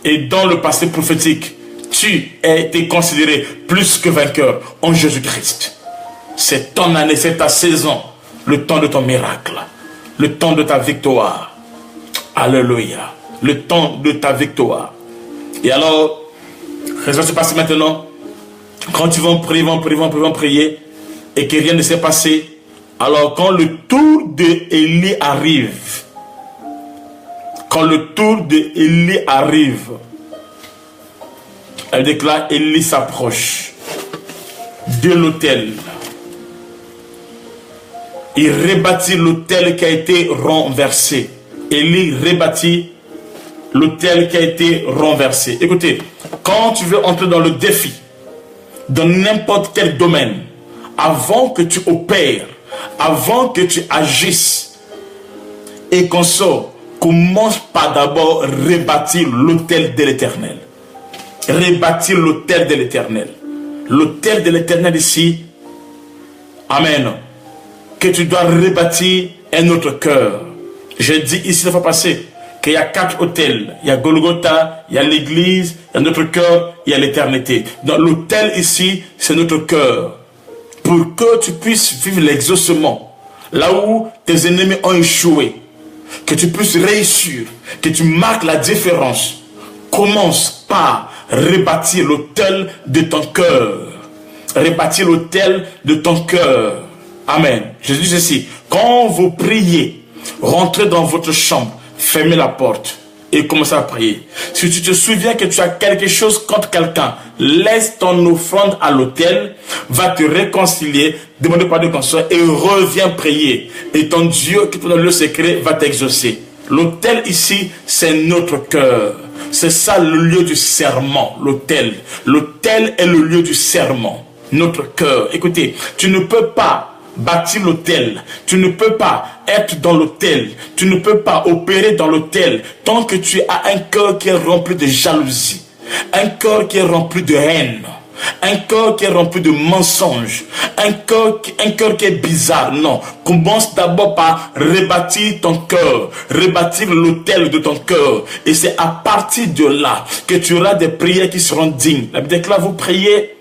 Et dans le passé prophétique, Tu as été considéré plus que vainqueur en Jésus-Christ. C'est ton année, c'est ta saison, le temps de ton miracle, le temps de ta victoire. Alléluia. Le temps de ta victoire. Et alors, qu'est-ce qui va se passer maintenant? Quand tu vas prier, et que rien ne s'est passé, alors quand le tour d'Élie arrive, elle déclare, Élie s'approche de l'autel. Il rebâtit l'autel qui a été renversé. Élie rebâtit l'autel qui a été renversé. Écoutez, quand tu veux entrer dans le défi, dans n'importe quel domaine, avant que tu opères, avant que tu agisses et qu'on sort, commence par d'abord rebâtir l'autel de l'Éternel. Rebâtir l'autel de l'Éternel. L'autel de l'Éternel ici, amen, que tu dois rebâtir un autre cœur. J'ai dit ici la fois passée qu'il y a 4 autels. Il y a Golgotha, il y a l'église, il y a notre cœur, il y a l'éternité. Donc l'autel ici, c'est notre cœur. Pour que tu puisses vivre l'exaucement, là où tes ennemis ont échoué, que tu puisses réussir, que tu marques la différence, commence par rebâtir l'autel de ton cœur. Rebâtir l'autel de ton cœur. Amen. Jésus dit ceci, quand vous priez, rentrez dans votre chambre, fermez la porte et commencez à prier. Si tu te souviens que tu as quelque chose contre quelqu'un, laisse ton offrande à l'autel, va te réconcilier, demande pardon qu'on soit et reviens prier. Et ton Dieu qui te donne le secret va t'exaucer. L'autel ici, c'est notre cœur. C'est ça le lieu du serment, l'autel. L'autel est le lieu du serment, notre cœur. Écoutez, tu ne peux pas bâtir l'autel, tu ne peux pas être dans l'autel, tu ne peux pas opérer dans l'autel tant que tu as un cœur qui est rempli de jalousie, un cœur qui est rempli de haine, un cœur qui est rempli de mensonges, un cœur qui est bizarre. Non, commence d'abord par rebâtir ton cœur, rebâtir l'autel de ton cœur, et c'est à partir de là que tu auras des prières qui seront dignes. La Bible déclare, vous priez,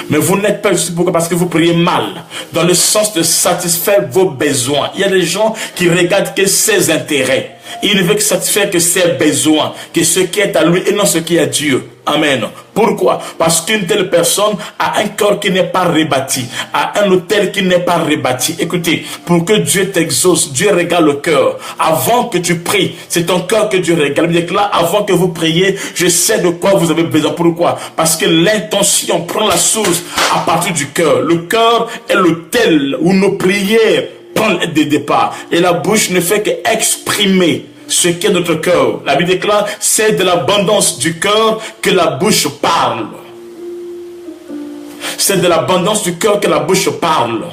mais vous n'êtes pas juste pourquoi? Parce que vous priez mal, dans le sens de satisfaire vos besoins. Il y a des gens qui regardent que ses intérêts. Il ne veut que satisfaire que ses besoins, que ce qui est à lui et non ce qui est à Dieu. Amen. Pourquoi? Parce qu'une telle personne a un cœur qui n'est pas rebâti, a un autel qui n'est pas rebâti. Écoutez, pour que Dieu t'exauce, Dieu regarde le cœur. Avant que tu pries, c'est ton cœur que Dieu regarde. Il dit là, avant que vous priez, je sais de quoi vous avez besoin. Pourquoi? Parce que l'intention prend la source à partir du cœur. Le cœur est l'autel où nos prières prennent des départs. Et la bouche ne fait qu'exprimer ce qu'est notre cœur. La Bible déclare, c'est de l'abondance du cœur que la bouche parle. C'est de l'abondance du cœur que la bouche parle.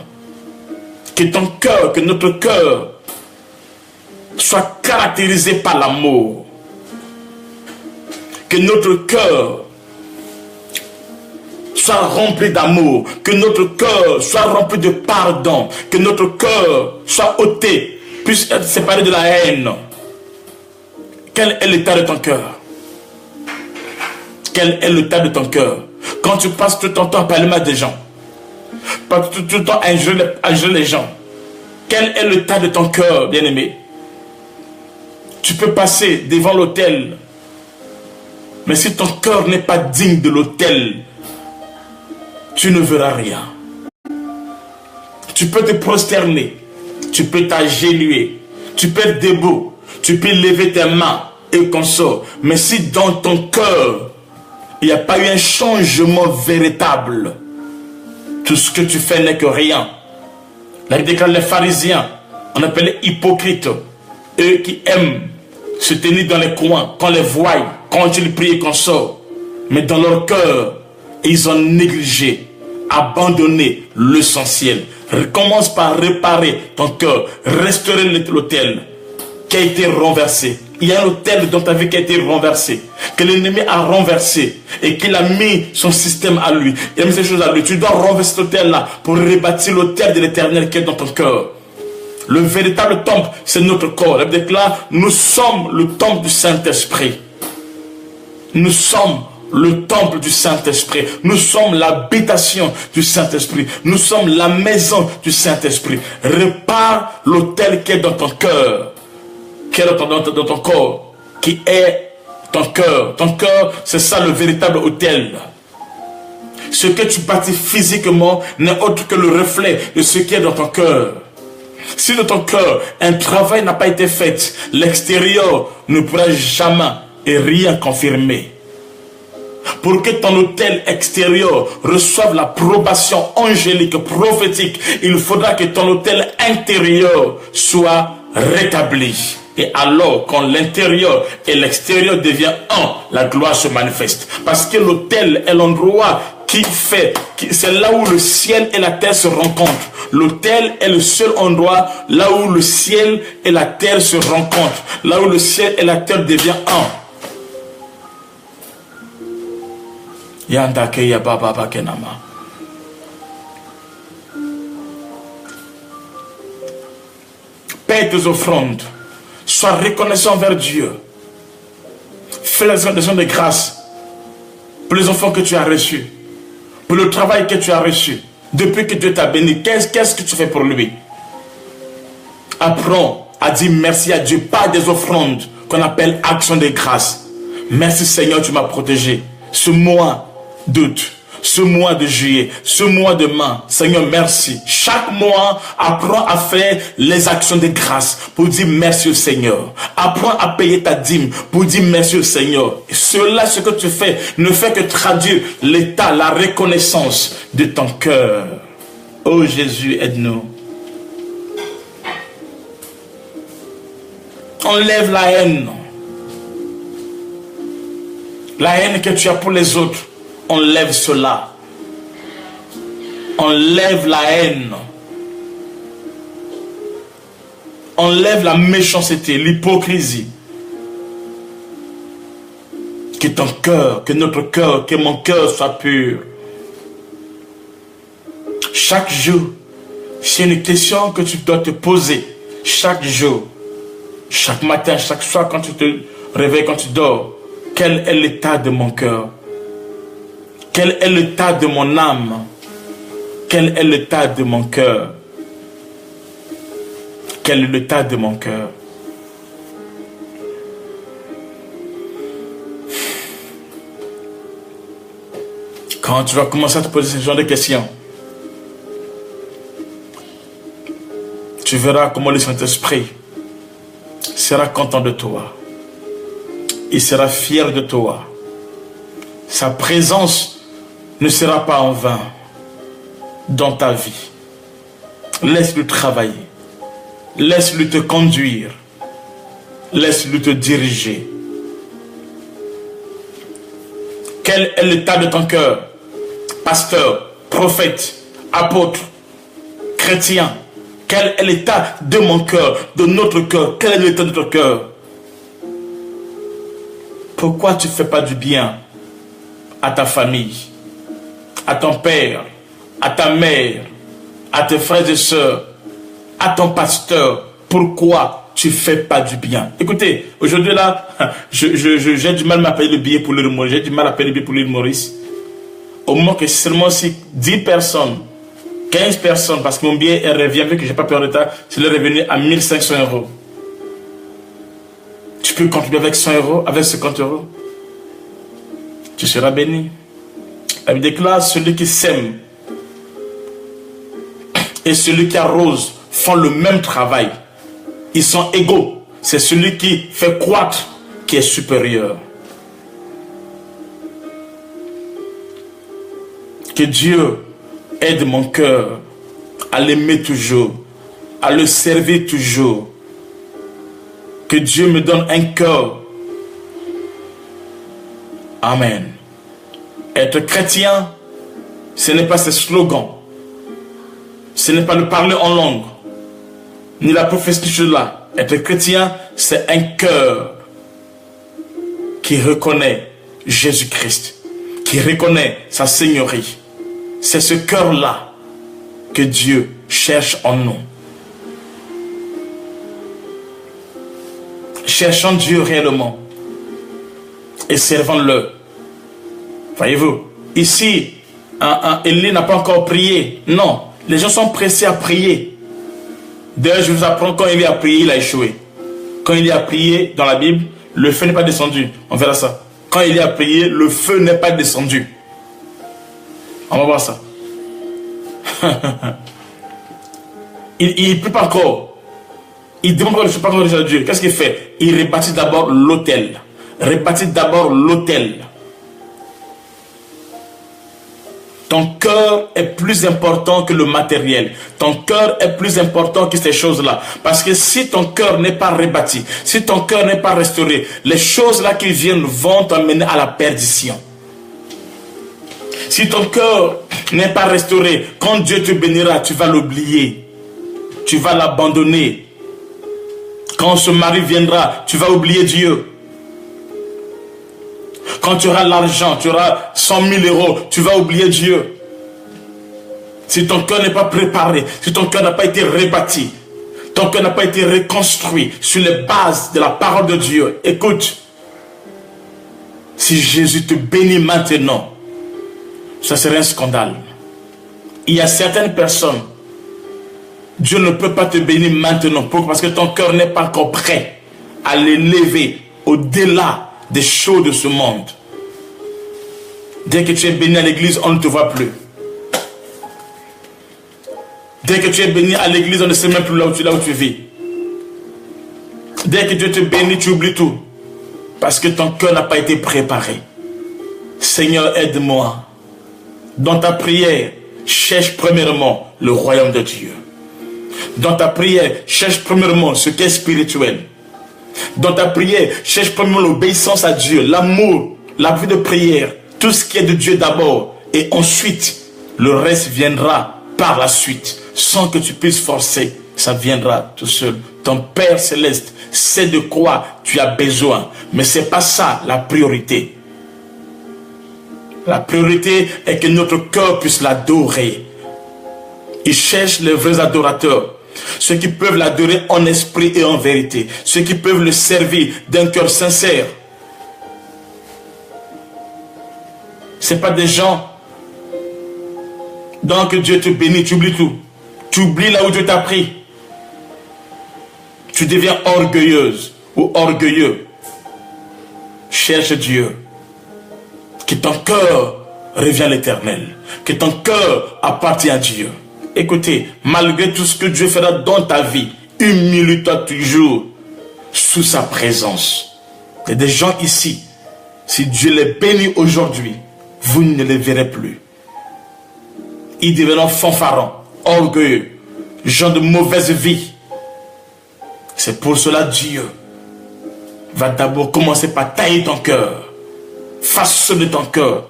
Que ton cœur, que notre cœur soit caractérisé par l'amour. Que notre cœur soit rempli d'amour. Que notre cœur soit rempli de pardon. Que notre cœur soit ôté, puisse être séparé de la haine. Quel est l'état de ton cœur? Quel est l'état de ton cœur? Quand tu passes tout ton temps à parler mal des gens, pas tout le temps à injurer les gens, quel est l'état de ton cœur, bien-aimé? Tu peux passer devant l'autel, mais si ton cœur n'est pas digne de l'autel, tu ne verras rien. Tu peux te prosterner, tu peux t'agenouiller, tu peux être debout, tu peux lever tes mains et qu'on sort. Mais si dans ton cœur, il n'y a pas eu un changement véritable, tout ce que tu fais n'est que rien. La Bible déclare les pharisiens, on appelle les hypocrites, eux qui aiment se tenir dans les coins, qu'on les voie, quand ils prient et qu'on sort. Mais dans leur cœur, ils ont négligé, abandonné l'essentiel. Commence par réparer ton cœur, restaurer l'autel qui a été renversé. Il y a un autel dans ta vie qui a été renversé, que l'ennemi a renversé et qu'il a mis son système à lui. Il a mis ces choses à lui. Tu dois renverser cet autel-là pour rebâtir l'autel de l'Éternel qui est dans ton cœur. Le véritable temple, c'est notre corps. La Bible déclare, nous sommes le temple du Saint-Esprit. Nous sommes le temple du Saint-Esprit. Nous sommes l'habitation du Saint-Esprit. Nous sommes la maison du Saint-Esprit. Répare l'autel qui est dans ton cœur, qui est dans ton corps, qui est ton cœur. Ton cœur, c'est ça le véritable autel. Ce que tu bâtis physiquement n'est autre que le reflet de ce qui est dans ton cœur. Si dans ton cœur, un travail n'a pas été fait, l'extérieur ne pourra jamais et rien confirmer. Pour que ton autel extérieur reçoive l'approbation angélique, prophétique, il faudra que ton autel intérieur soit rétabli. Et alors, quand l'intérieur et l'extérieur devient un, la gloire se manifeste. Parce que l'autel est l'endroit c'est là où le ciel et la terre se rencontrent. L'autel est le seul endroit là où le ciel et la terre se rencontrent. Là où le ciel et la terre deviennent un. Yandake Yababa Kenama. Paie tes offrandes. Sois reconnaissant envers Dieu. Fais les actions de grâce pour les enfants que tu as reçus, pour le travail que tu as reçu. Depuis que Dieu t'a béni, qu'est-ce que tu fais pour lui? Apprends à dire merci à Dieu, pas des offrandes qu'on appelle action de grâce. Merci Seigneur, tu m'as protégé. Ce mois d'août, ce mois de juillet, ce mois de mai, Seigneur, merci. Chaque mois, apprends à faire les actions de grâce pour dire merci au Seigneur. Apprends à payer ta dîme pour dire merci au Seigneur. Et cela, ce que tu fais, ne fait que traduire l'état, la reconnaissance de ton cœur. Oh Jésus, aide-nous. Enlève la haine. La haine que tu as pour les autres. Enlève cela. Enlève la haine. Enlève la méchanceté, l'hypocrisie. Que ton cœur, que notre cœur, que mon cœur soit pur. Chaque jour, c'est une question que tu dois te poser. Chaque jour, chaque matin, chaque soir, quand tu te réveilles, quand tu dors. Quel est l'état de mon cœur? Quel est l'état de mon âme? Quel est l'état de mon cœur? Quel est l'état de mon cœur? Quand tu vas commencer à te poser ce genre de questions, tu verras comment le Saint-Esprit sera content de toi. Il sera fier de toi. Sa présence ne sera pas en vain dans ta vie. Laisse-le travailler. Laisse-le te conduire. Laisse-le te diriger. Quel est l'état de ton cœur? Pasteur, prophète, apôtre, chrétien. Quel est l'état de mon cœur, de notre cœur? Quel est l'état de ton cœur? Pourquoi tu ne fais pas du bien à ta famille, à ton père, à ta mère, à tes frères et sœurs, à ton pasteur? Pourquoi tu ne fais pas du bien? Écoutez, aujourd'hui là, j'ai du mal à payer le billet pour l'île Maurice. J'ai du mal à payer le billet pour l'île Maurice. Au moins que seulement si 10 personnes, 15 personnes, parce que mon billet revient, vu que je n'ai pas payé en retard, c'est le revenu à 1500 €. Tu peux contribuer avec 100 €, avec 50 €. Tu seras béni. La Bible déclare, celui qui sème et celui qui arrose font le même travail. Ils sont égaux. C'est celui qui fait croître qui est supérieur. Que Dieu aide mon cœur à l'aimer toujours, à le servir toujours. Que Dieu me donne un cœur. Amen. Être chrétien, ce n'est pas ce slogan. Ce n'est pas le parler en langue, ni la prophétie de cela. Être chrétien, c'est un cœur qui reconnaît Jésus-Christ, qui reconnaît sa seigneurie. C'est ce cœur-là que Dieu cherche en nous. Cherchons Dieu réellement et servons-le Voyez-vous, ici, Élie n'a pas encore prié. Non, les gens sont pressés à prier. D'ailleurs, je vous apprends, quand Élie a prié, il a échoué. Quand Élie a prié dans la Bible, le feu n'est pas descendu. On verra ça. Quand Élie a prié, le feu n'est pas descendu. On va voir ça. il ne prie pas encore. Il demande pas encore à Dieu. Qu'est-ce qu'il fait? Il rebâtit d'abord l'autel. Rebâtit d'abord l'autel. Ton cœur est plus important que le matériel. Ton cœur est plus important que ces choses-là. Parce que si ton cœur n'est pas rebâti, si ton cœur n'est pas restauré, les choses-là qui viennent vont t'amener à la perdition. Si ton cœur n'est pas restauré, quand Dieu te bénira, tu vas l'oublier. Tu vas l'abandonner. Quand ce mari viendra, tu vas oublier Dieu. Quand tu auras l'argent, tu auras 100 000 euros, tu vas oublier Dieu. Si ton cœur n'est pas préparé, si ton cœur n'a pas été rebâti, ton cœur n'a pas été reconstruit sur les bases de la parole de Dieu, écoute, si Jésus te bénit maintenant, ça serait un scandale. Il y a certaines personnes, Dieu ne peut pas te bénir maintenant. Pourquoi? Parce que ton cœur n'est pas encore prêt à l'élever au-delà des choses de ce monde. Dès que tu es béni à l'église, on ne te voit plus. Dès que tu es béni à l'église, on ne sait même plus là où tu vis. Dès que Dieu te bénit, tu oublies tout. Parce que ton cœur n'a pas été préparé. Seigneur, aide-moi. Dans ta prière, cherche premièrement le royaume de Dieu. Dans ta prière, cherche premièrement ce qui est spirituel. Dans ta prière, cherche premièrement l'obéissance à Dieu, l'amour, la vie de prière, tout ce qui est de Dieu d'abord. Et ensuite, le reste viendra par la suite. Sans que tu puisses forcer, ça viendra tout seul. Ton Père Céleste sait de quoi tu as besoin. Mais ce n'est pas ça la priorité. La priorité est que notre cœur puisse l'adorer. Il cherche les vrais adorateurs. Ceux qui peuvent l'adorer en esprit et en vérité. Ceux qui peuvent le servir d'un cœur sincère. Ce n'est pas des gens. Donc Dieu te bénit, tu oublies tout. Tu oublies là où Dieu t'a pris. Tu deviens orgueilleuse ou orgueilleux. Cherche Dieu. Que ton cœur revienne à l'Éternel. Que ton cœur appartienne à Dieu. Écoutez, malgré tout ce que Dieu fera dans ta vie, humilie-toi toujours sous sa présence. Il y a des gens ici, si Dieu les bénit aujourd'hui, vous ne les verrez plus. Ils deviendront fanfarons, orgueilleux, gens de mauvaise vie. C'est pour cela Dieu va d'abord commencer par tailler ton cœur, façonner ton cœur,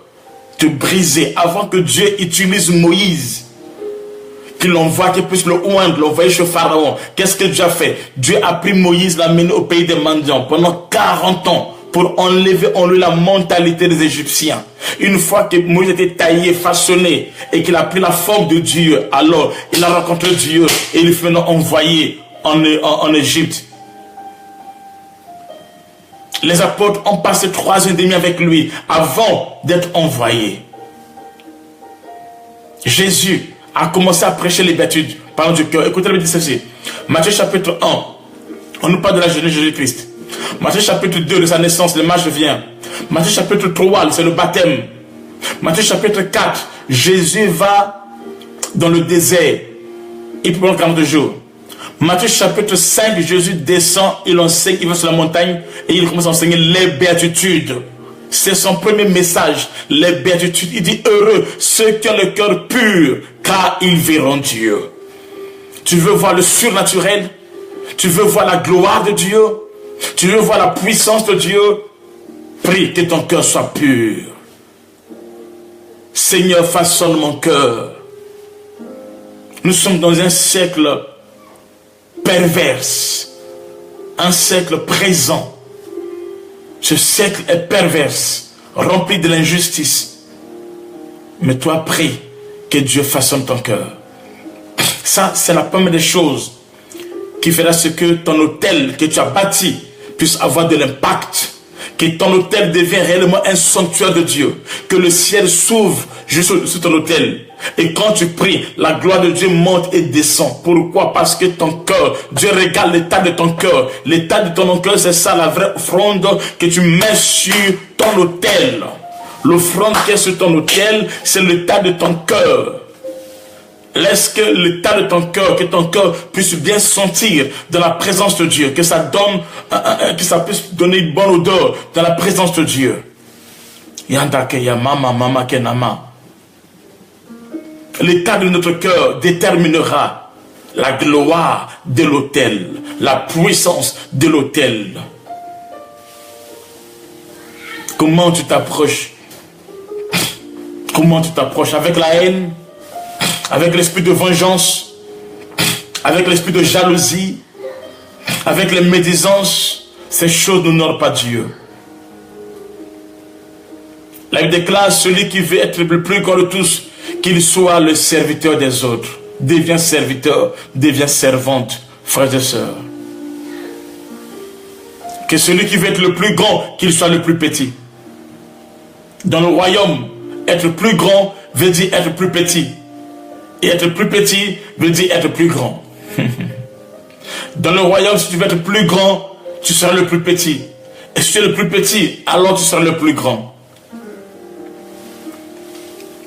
te briser avant que Dieu utilise Moïse. Qu'il l'envoie, qu'il puisse le oindre, l'envoyer chez Pharaon. Qu'est-ce que Dieu a fait? Dieu a pris Moïse, l'a mené au pays des mendiants pendant 40 ans pour enlever en lui la mentalité des Égyptiens. Une fois que Moïse était taillé, façonné et qu'il a pris la forme de Dieu, alors il a rencontré Dieu et il fut maintenant envoyé en Égypte. Les apôtres ont passé 3 ans et demi avec lui avant d'être envoyés. Jésus a commencé à prêcher les béatitudes par du cœur. Écoutez, le dit ceci. Matthieu chapitre 1, on nous parle de la jeunesse de Jésus-Christ. Matthieu chapitre 2, de sa naissance, le mage vient. Matthieu chapitre 3, c'est le baptême. Matthieu chapitre 4, Jésus va dans le désert. Il prend 42 jours. Matthieu chapitre 5, Jésus descend, il enseigne, il va sur la montagne et il commence à enseigner les béatitudes. C'est son premier message, les béatitudes. Il dit heureux ceux qui ont le cœur pur, car ils verront Dieu. Tu veux voir le surnaturel? Tu veux voir la gloire de Dieu? Tu veux voir la puissance de Dieu? Prie que ton cœur soit pur. Seigneur, façonne mon cœur. Nous sommes dans un siècle perverse, un siècle présent. Ce siècle est perverse, rempli de l'injustice. Mais toi, prie que Dieu façonne ton cœur. Ça, c'est la première des choses qui fera ce que ton hôtel que tu as bâti puisse avoir de l'impact, Que ton autel devienne réellement un sanctuaire de Dieu. Que le ciel s'ouvre juste sur ton autel. Et quand tu pries, la gloire de Dieu monte et descend. Pourquoi? Parce que ton cœur, Dieu regarde l'état de ton cœur. L'état de ton cœur, c'est ça la vraie offrande que tu mets sur ton autel. L'offrande qui est sur ton autel, c'est l'état de ton cœur. Laisse que l'état de ton cœur, que ton cœur puisse bien sentir dans la présence de Dieu, que ça donne, que ça puisse donner une bonne odeur dans la présence de Dieu. L'état de notre cœur déterminera la gloire de l'autel, la puissance de l'autel. Comment tu t'approches? Comment tu t'approches? Avec la haine? Avec l'esprit de vengeance, avec l'esprit de jalousie, avec les médisances, ces choses n'honorent pas Dieu. La Bible déclare, celui qui veut être le plus grand de tous, qu'il soit le serviteur des autres. Deviens serviteur, deviens servante, frères et sœurs. Que celui qui veut être le plus grand, qu'il soit le plus petit. Dans le royaume, être plus grand veut dire être plus petit. Et être plus petit veut dire être plus grand. Dans le royaume, si tu veux être plus grand, tu seras le plus petit. Et si tu es le plus petit, alors tu seras le plus grand.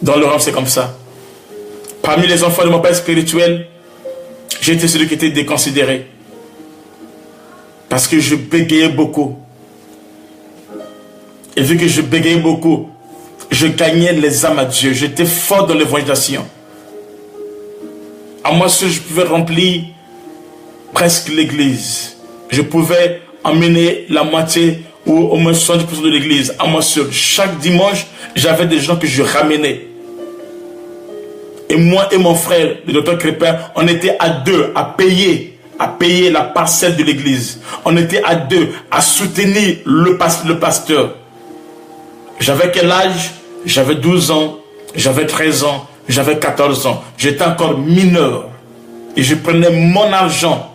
Dans le royaume, c'est comme ça. Parmi les enfants de mon père spirituel, j'étais celui qui était déconsidéré. Parce que je bégayais beaucoup. Et vu que je bégayais beaucoup, je gagnais les âmes à Dieu. J'étais fort dans l'évangélisation. À moi seul, je pouvais remplir presque l'église. Je pouvais emmener la moitié ou au moins 70% de l'église à moi seul. Chaque dimanche, j'avais des gens que je ramenais. Et moi et mon frère, le docteur Crépin, on était à deux à payer la parcelle de l'église. On était à deux à soutenir le pasteur. J'avais quel âge? J'avais 12 ans, j'avais 13 ans. J'avais 14 ans. J'étais encore mineur. Et je prenais mon argent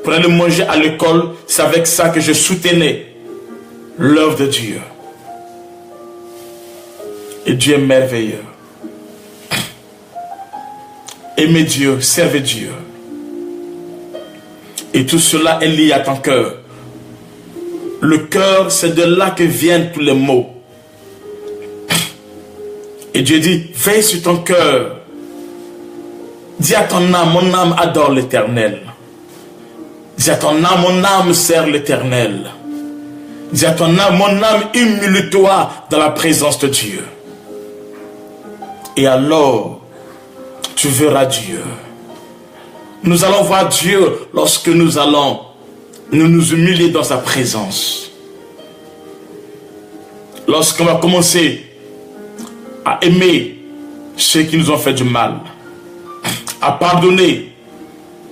pour aller manger à l'école. C'est avec ça que je soutenais l'œuvre de Dieu. Et Dieu est merveilleux. Aimez Dieu, servez Dieu. Et tout cela est lié à ton cœur. Le cœur, c'est de là que viennent tous les mots. Et Dieu dit, veille sur ton cœur. Dis à ton âme, mon âme adore l'Éternel. Dis à ton âme, mon âme sert l'Éternel. Dis à ton âme, mon âme, humilie-toi dans la présence de Dieu. Et alors, tu verras Dieu. Nous allons voir Dieu lorsque nous allons nous humilier dans sa présence. Lorsqu'on va commencer à aimer ceux qui nous ont fait du mal, à pardonner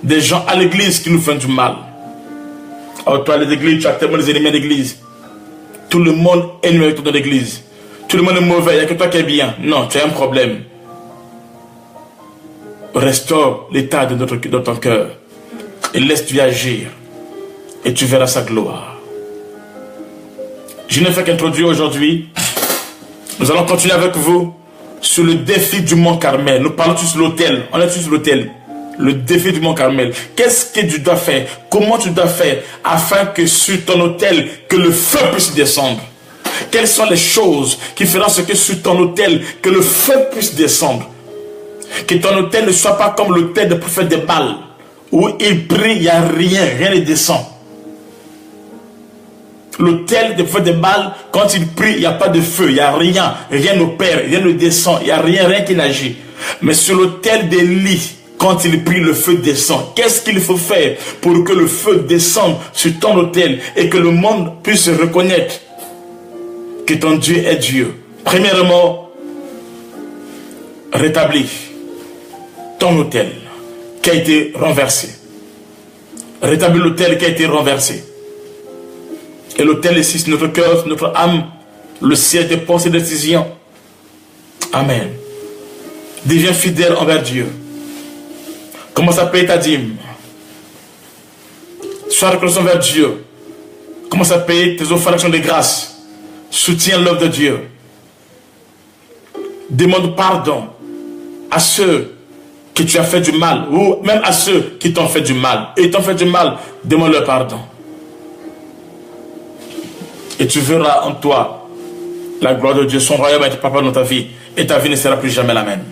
des gens à l'église qui nous font du mal. Alors toi, les églises, tu as tellement des ennemis d'église. Tout le monde est ennemi avec toi dans l'église. Tout le monde est mauvais, il n'y a que toi qui es bien. Non, tu as un problème. Restaure l'état de ton cœur et laisse Dieu agir et tu verras sa gloire. Je n'ai fait qu'introduire aujourd'hui. Nous allons continuer avec vous sur le défi du Mont Carmel. Nous parlons sur l'autel. On est sur l'autel. Le défi du Mont Carmel. Qu'est-ce que tu dois faire? Comment tu dois faire afin que sur ton autel, que le feu puisse descendre? Quelles sont les choses qui feront ce que sur ton autel, que le feu puisse descendre? Que ton autel ne soit pas comme l'autel des prophètes de Baal, où il prie, il n'y a rien, rien ne descend. L'autel des prophètes de Baal, quand il prie, il n'y a pas de feu, il n'y a rien, rien n'opère, rien ne descend, il n'y a rien, rien qui n'agit. Mais sur l'autel d'Élie, quand il prie, le feu descend. Qu'est-ce qu'il faut faire pour que le feu descende sur ton autel et que le monde puisse reconnaître que ton Dieu est Dieu? Premièrement, rétablis ton autel qui a été renversé. Rétablis l'autel qui a été renversé. Et l'autel ici, c'est notre cœur, notre âme, le siège des pensées et des décisions. Amen. Deviens fidèle envers Dieu. Commence à payer ta dîme. Sois reconnaissant envers Dieu. Commence à payer tes offres d'action de grâce. Soutiens l'œuvre de Dieu. Demande pardon à ceux que tu as fait du mal, ou même à ceux qui t'ont fait du mal. Et ils t'ont fait du mal, demande-leur pardon. Et tu verras en toi la gloire de Dieu, son royaume être papa dans ta vie. Et ta vie ne sera plus jamais la même.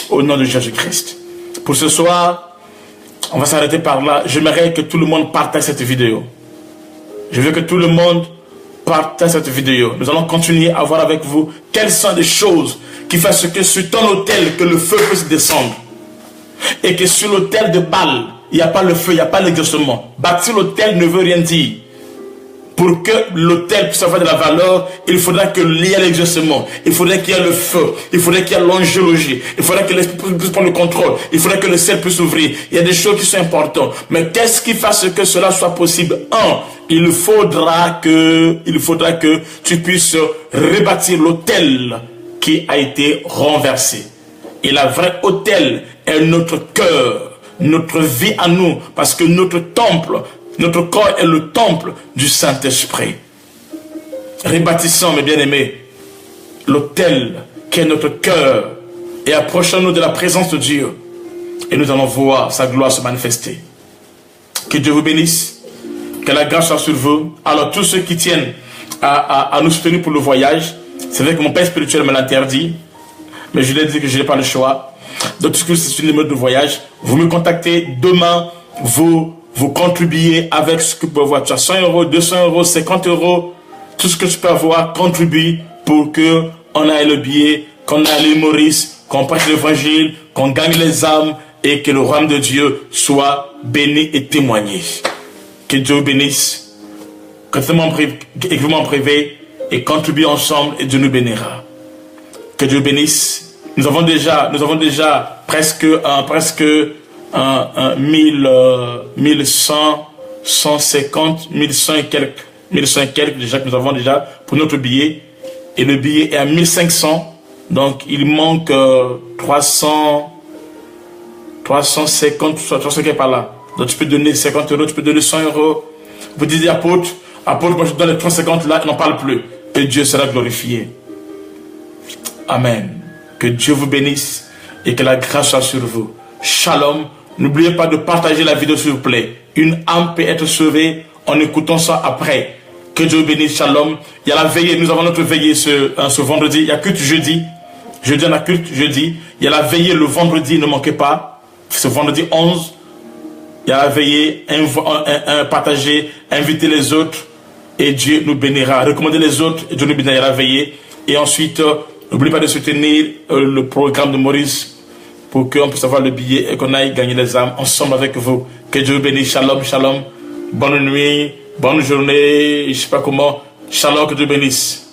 Au nom de Jésus-Christ. Pour ce soir, on va s'arrêter par là. J'aimerais que tout le monde partage cette vidéo. Je veux que tout le monde partage cette vidéo. Nous allons continuer à voir avec vous quelles sont les choses qui font ce que sur ton autel, que le feu puisse descendre. Et que sur l'autel de Baal, il n'y a pas le feu, il n'y a pas l'exaucement. Bâtir l'autel ne veut rien dire. Pour que l'autel puisse avoir de la valeur, il faudra qu'il y ait l'exaucement, il faudrait qu'il y ait le feu, il faudrait qu'il y ait l'angéologie, il faudrait que l'esprit puisse prendre le contrôle, il faudrait que le ciel puisse s'ouvrir. Il y a des choses qui sont importantes. Mais qu'est-ce qui fasse que cela soit possible? Il faudra que tu puisses rebâtir l'autel qui a été renversé. Et la vraie autel est notre cœur, notre vie à nous, parce que notre temple, notre corps est le temple du Saint-Esprit. Rebâtissons, mes bien-aimés, l'autel qui est notre cœur et approchons-nous de la présence de Dieu et nous allons voir sa gloire se manifester. Que Dieu vous bénisse, que la grâce soit sur vous. Alors tous ceux qui tiennent à nous soutenir pour le voyage, c'est vrai que mon père spirituel me l'interdit, mais je lui ai dit que je n'ai pas le choix. Donc tout ce que c'est une numéro de voyage, vous me contactez demain, vous contribuez avec ce que vous pouvez avoir. Tu as 100 euros, 200 euros, 50 euros, tout ce que tu peux avoir, contribue pour que on ait le billet, qu'on ait l'île Maurice, qu'on prêche l'évangile, qu'on gagne les âmes et que le royaume de Dieu soit béni et témoigné. Que Dieu vous bénisse, que vous m'en privez et contribuez ensemble et Dieu nous bénira. Que Dieu bénisse. Nous avons déjà presque 1100, 150, 1100 et quelques déjà que nous avons déjà pour notre billet. Et le billet est à 1500. Donc il manque 350, 300 qui est par là. Donc tu peux donner 50 euros, tu peux donner 100 euros. Vous dites apôtre, moi je donne les 350 là, et n'en parle plus. Et Dieu sera glorifié. Amen. Que Dieu vous bénisse et que la grâce soit sur vous. Shalom. N'oubliez pas de partager la vidéo s'il vous plaît. Une âme peut être sauvée en écoutant ça après. Que Dieu vous bénisse. Shalom. Il y a la veillée. Nous avons notre veillée ce vendredi. Il y a culte jeudi. Jeudi on a culte jeudi. Il y a la veillée le vendredi. Ne manquez pas. Ce vendredi 11. Il y a la veillée. Partager. Inviter les autres. Et Dieu nous bénira. Recommandez les autres. Et Dieu nous bénira. Il y a la veillée. Et ensuite, n'oubliez pas de soutenir le programme de Maurice pour qu'on puisse avoir le billet et qu'on aille gagner les âmes ensemble avec vous. Que Dieu vous bénisse. Shalom, shalom. Bonne nuit, bonne journée, je ne sais pas comment. Shalom, que Dieu bénisse.